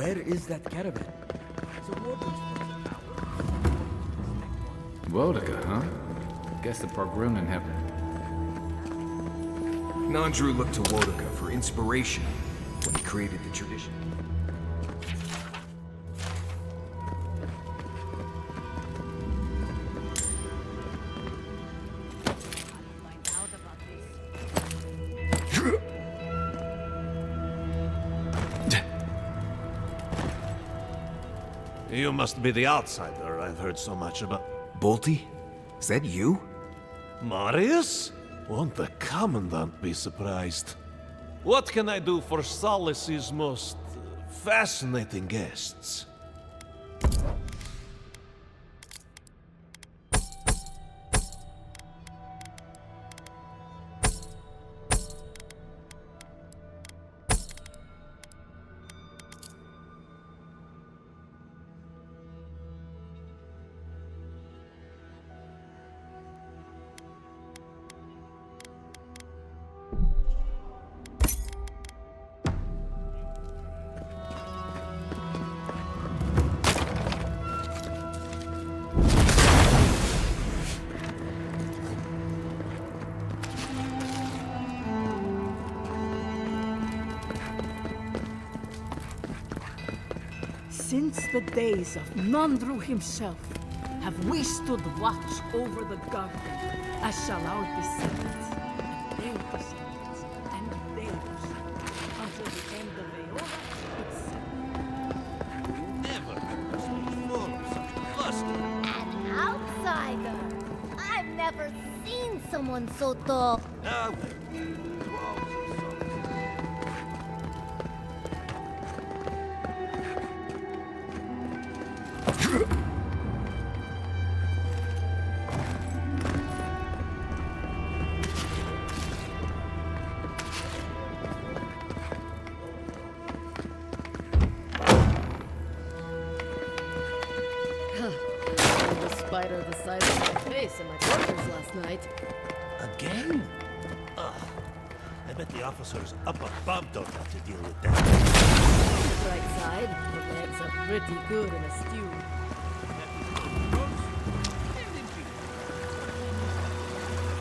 Where is that caravan? Wodica, huh? Guess the pargrunen have... Nandru looked to Wodica for inspiration when he created the tradition. You must be the outsider I've heard so much about. Bolty? Is that you? Marius? Won't the Commandant be surprised? What can I do for Solace's most fascinating guests? Since the days of Nandru himself, have we stood watch over the garden, as shall our descendants, and their descendants, and theirs, until the end of Eora itself. Never full of such bluster. An outsider! I've never seen someone so tall. The spider the size of my face in my quarters last night. Again? Ugh. I bet the officers up above don't have to deal with that. On the bright side, the legs are pretty good in a stew.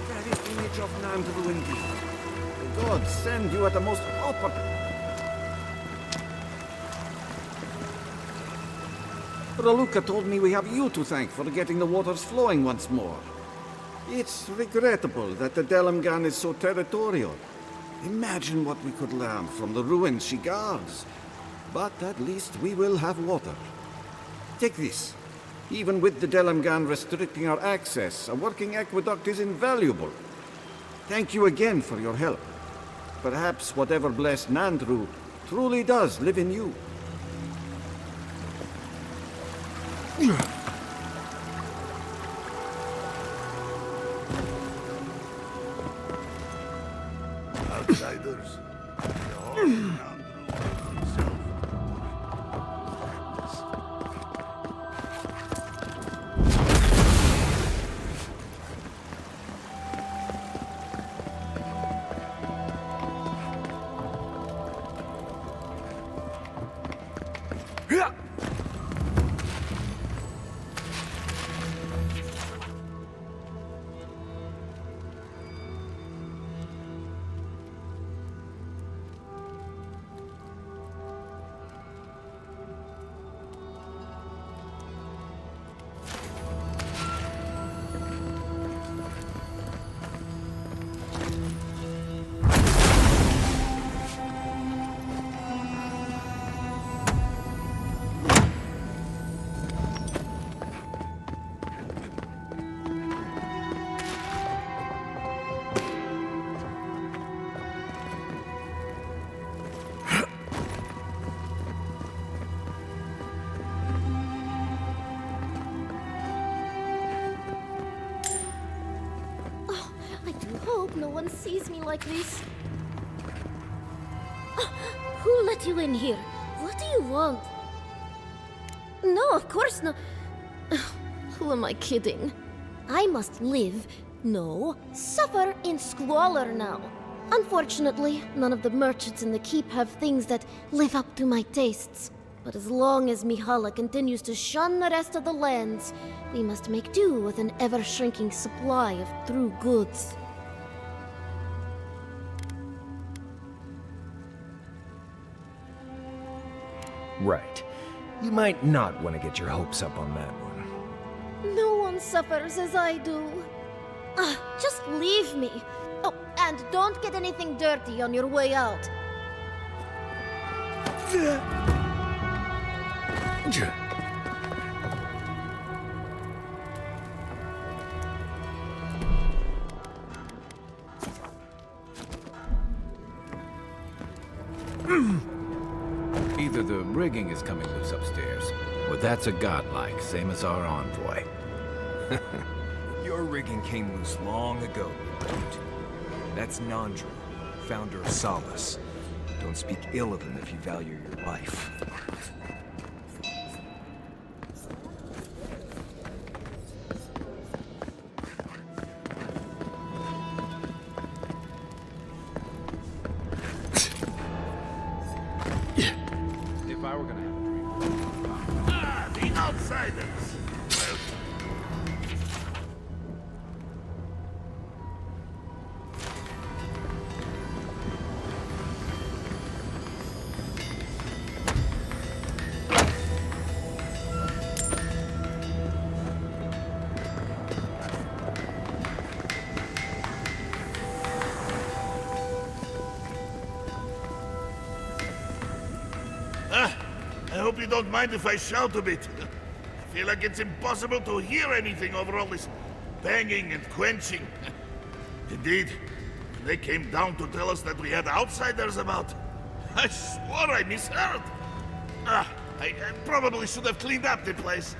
That is image of Nandru indeed. The gods send you at the most opportune... Raluca told me we have you to thank for getting the waters flowing once more. It's regrettable that the Delamgan is so territorial. Imagine what we could learn from the ruins she guards. But at least we will have water. Take this. Even with the Delamgan restricting our access, a working aqueduct is invaluable. Thank you again for your help. Perhaps whatever blessed Nandru truly does live in you. Outsiders. No one sees me like this. Who let you in here? What do you want? No, of course not. Who am I kidding? I must live, no, suffer in squalor now. Unfortunately, none of the merchants in the keep have things that live up to my tastes. But as long as Mihala continues to shun the rest of the lands, we must make do with an ever-shrinking supply of true goods. Right. You might not want to get your hopes up on that one. No one suffers as I do. Just leave me. Oh, and don't get anything dirty on your way out. Either the rigging is coming loose upstairs, or that's a godlike, same as our envoy. Your rigging came loose long ago, Rhode. That's Nandru, founder of Solace. Don't speak ill of him if you value your life. If I were gonna have a dream... the outsiders! I hope you don't mind if I shout a bit. I feel like it's impossible to hear anything over all this banging and quenching. Indeed, when they came down to tell us that we had outsiders about, I swore I misheard. I probably should have cleaned up the place.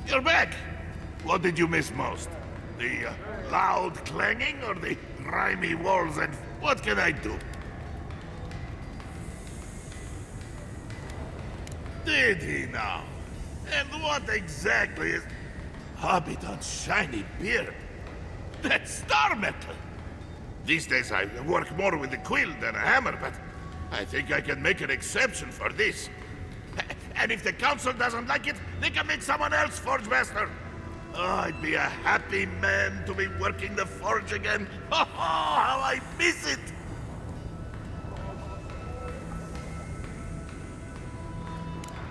You're back! What did you miss most? The loud clanging or the grimy walls, and what can I do? Did he now? And what exactly is... Hobbiton's shiny beard? That's star metal! These days I work more with a quill than a hammer, but I think I can make an exception for this. And if the council doesn't like it, they can make someone else forge master. Oh, I'd be a happy man to be working the forge again. Oh, how I miss it!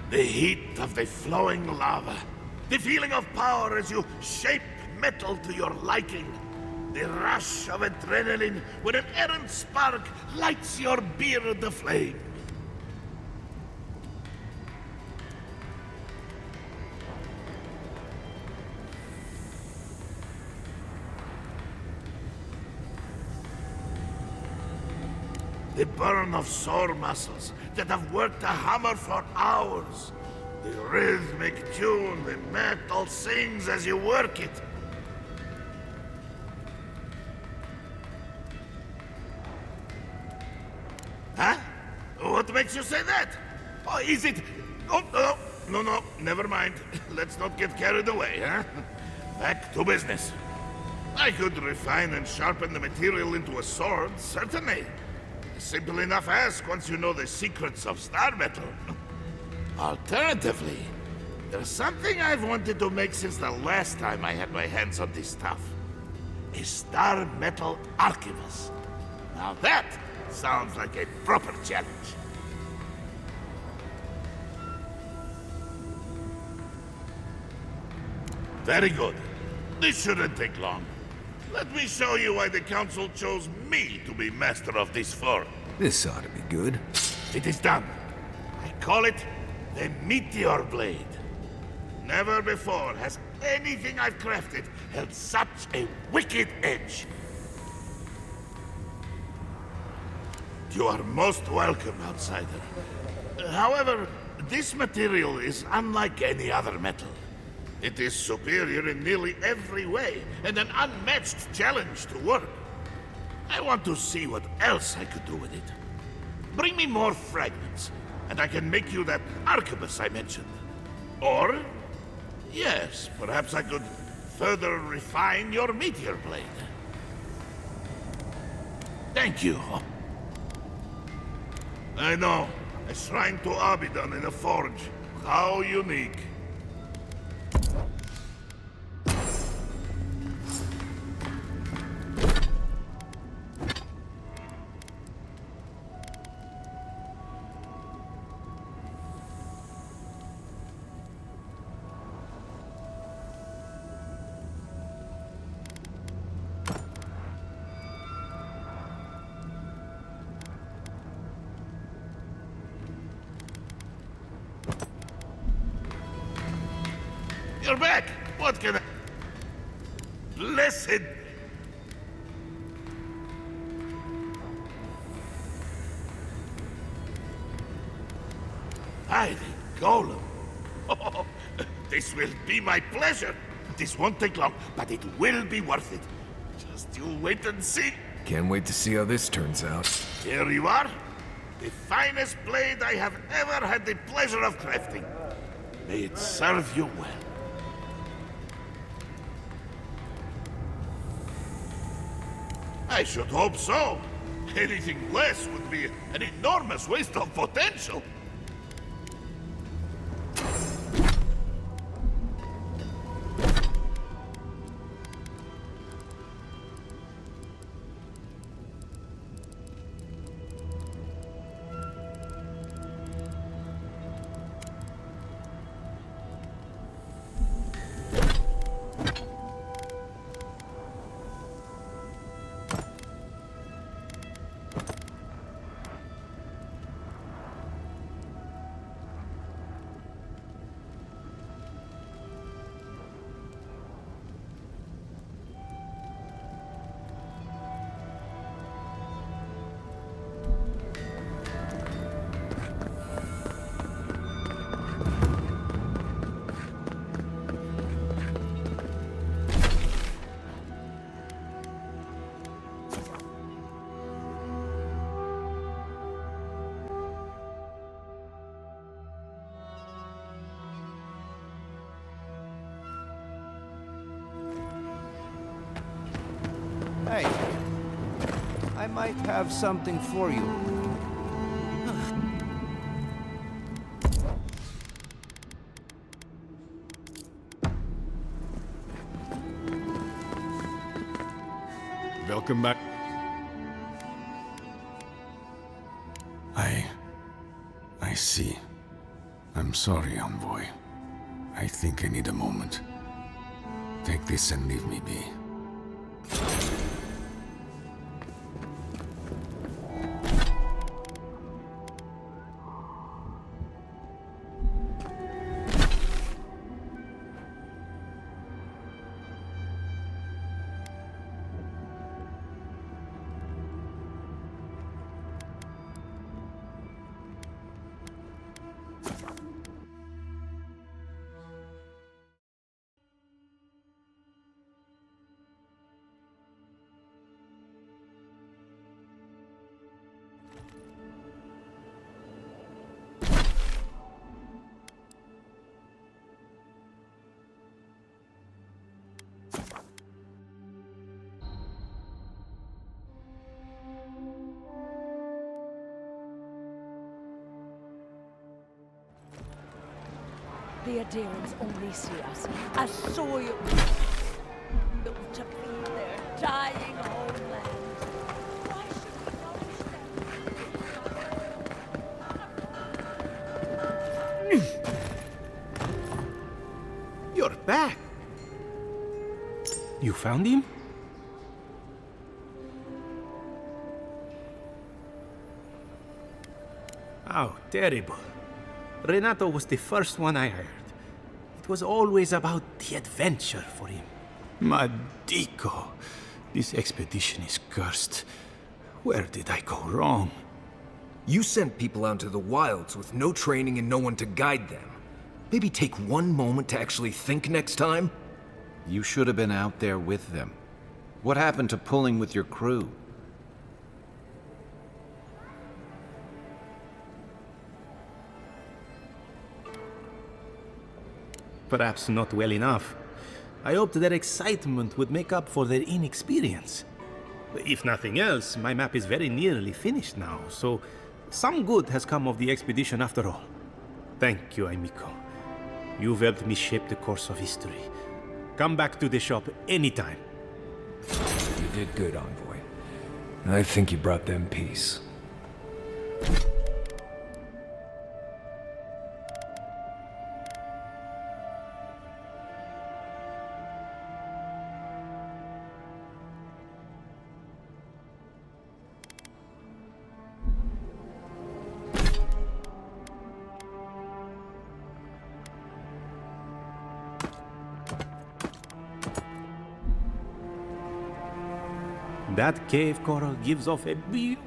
The heat of the flowing lava. The feeling of power as you shape metal to your liking. The rush of adrenaline when an errant spark lights your beard aflame. The burn of sore muscles that have worked a hammer for hours. The rhythmic tune the metal sings as you work it. Huh? What makes you say that? Oh, is it... Oh, no, never mind. Let's not get carried away, huh? Back to business. I could refine and sharpen the material into a sword, certainly. Simple enough ask once you know the secrets of star metal. Alternatively, There's something I've wanted to make since the last time I had my hands on this stuff. A star metal archivist. Now that sounds like a proper challenge. Very good. This shouldn't take long. Let me show you why the Council chose me to be master of this form. This ought to be good. It is done. I call it the Meteor Blade. Never before has anything I've crafted held such a wicked edge. You are most welcome, outsider. However, this material is unlike any other metal. It is superior in nearly every way, and an unmatched challenge to work. I want to see what else I could do with it. Bring me more fragments, and I can make you that arquebus I mentioned. Or, yes, perhaps I could further refine your meteor blade. Thank you. I know, a shrine to Abaddon in a forge. How unique. You're back! What can I... Listen! Hiding Golem. Oh, this will be my pleasure. This won't take long, but it will be worth it. Just you wait and see. Can't wait to see how this turns out. Here you are. The finest blade I have ever had the pleasure of crafting. May it serve you well. I should hope so. Anything less would be an enormous waste of potential. Hey, I might have something for you. Welcome back. I see. I'm sorry, Envoy. I think I need a moment. Take this and leave me be. The Adherents only see us as soil to feed their dying homeland. Why should we notice them? You're back. You found him? How terrible. Renato was the first one I heard. It was always about the adventure for him. Madico, this expedition is cursed. Where did I go wrong? You sent people out to the wilds with no training and no one to guide them. Maybe take one moment to actually think next time? You should have been out there with them. What happened to pulling with your crew? Perhaps not well enough. I hoped their excitement would make up for their inexperience. If nothing else, my map is very nearly finished now, so some good has come of the expedition after all. Thank you, amico. You've helped me shape the course of history. Come back to the shop anytime. You did good, Envoy. I think you brought them peace. That cave coral gives off a beautiful...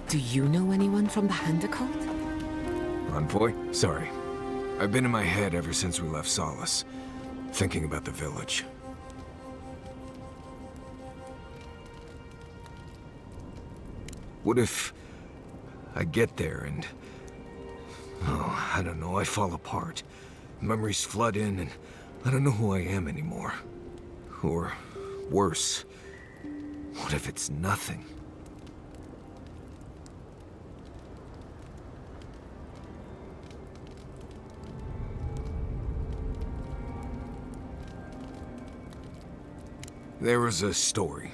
Do you know anyone from the Hand Cult? Envoy? Sorry. I've been in my head ever since we left Solace, thinking about the village. What if I get there and... oh, I don't know, I fall apart. Memories flood in and I don't know who I am anymore. Or worse, what if it's nothing? There was a story.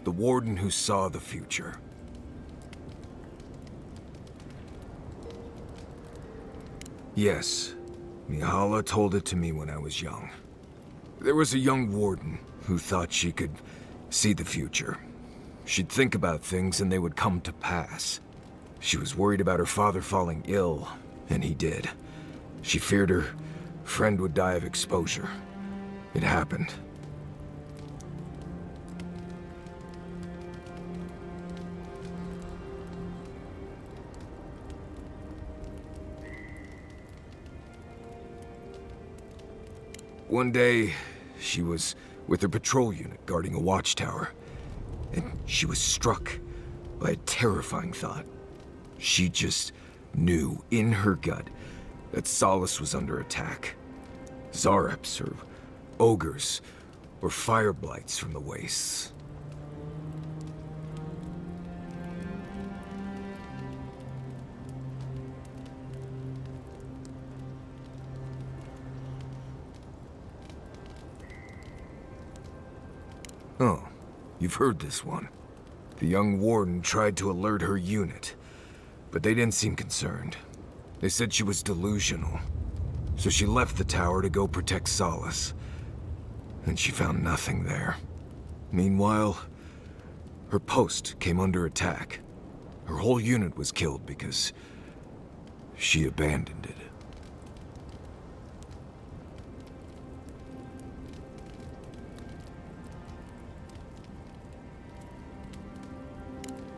The warden who saw the future. Yes. Mihala told it to me when I was young. There was a young warden who thought she could see the future. She'd think about things and they would come to pass. She was worried about her father falling ill, and he did. She feared her friend would die of exposure. It happened. One day, she was with her patrol unit guarding a watchtower, and she was struck by a terrifying thought. She just knew in her gut that Solace was under attack. Zareps, or ogres, or fire blights from the wastes. Oh, you've heard this one. The young warden tried to alert her unit, but they didn't seem concerned. They said she was delusional. So she left the tower to go protect Solace. And she found nothing there. Meanwhile, her post came under attack. Her whole unit was killed because she abandoned it.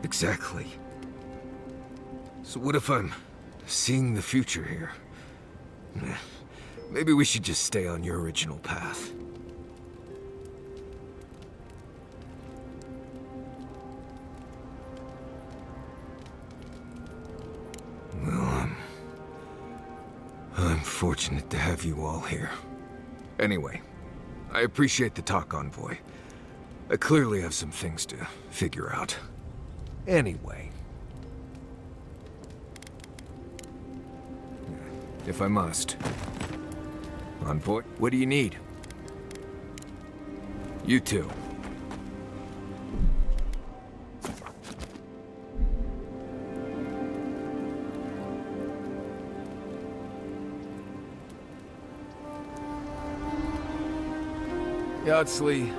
Exactly. So what if I'm seeing the future here? Maybe we should just stay on your original path. Well, I'm fortunate to have you all here. Anyway, I appreciate the talk, Envoy. I clearly have some things to figure out. Anyway. If I must. Envoy, what do you need? You too. Yardsley,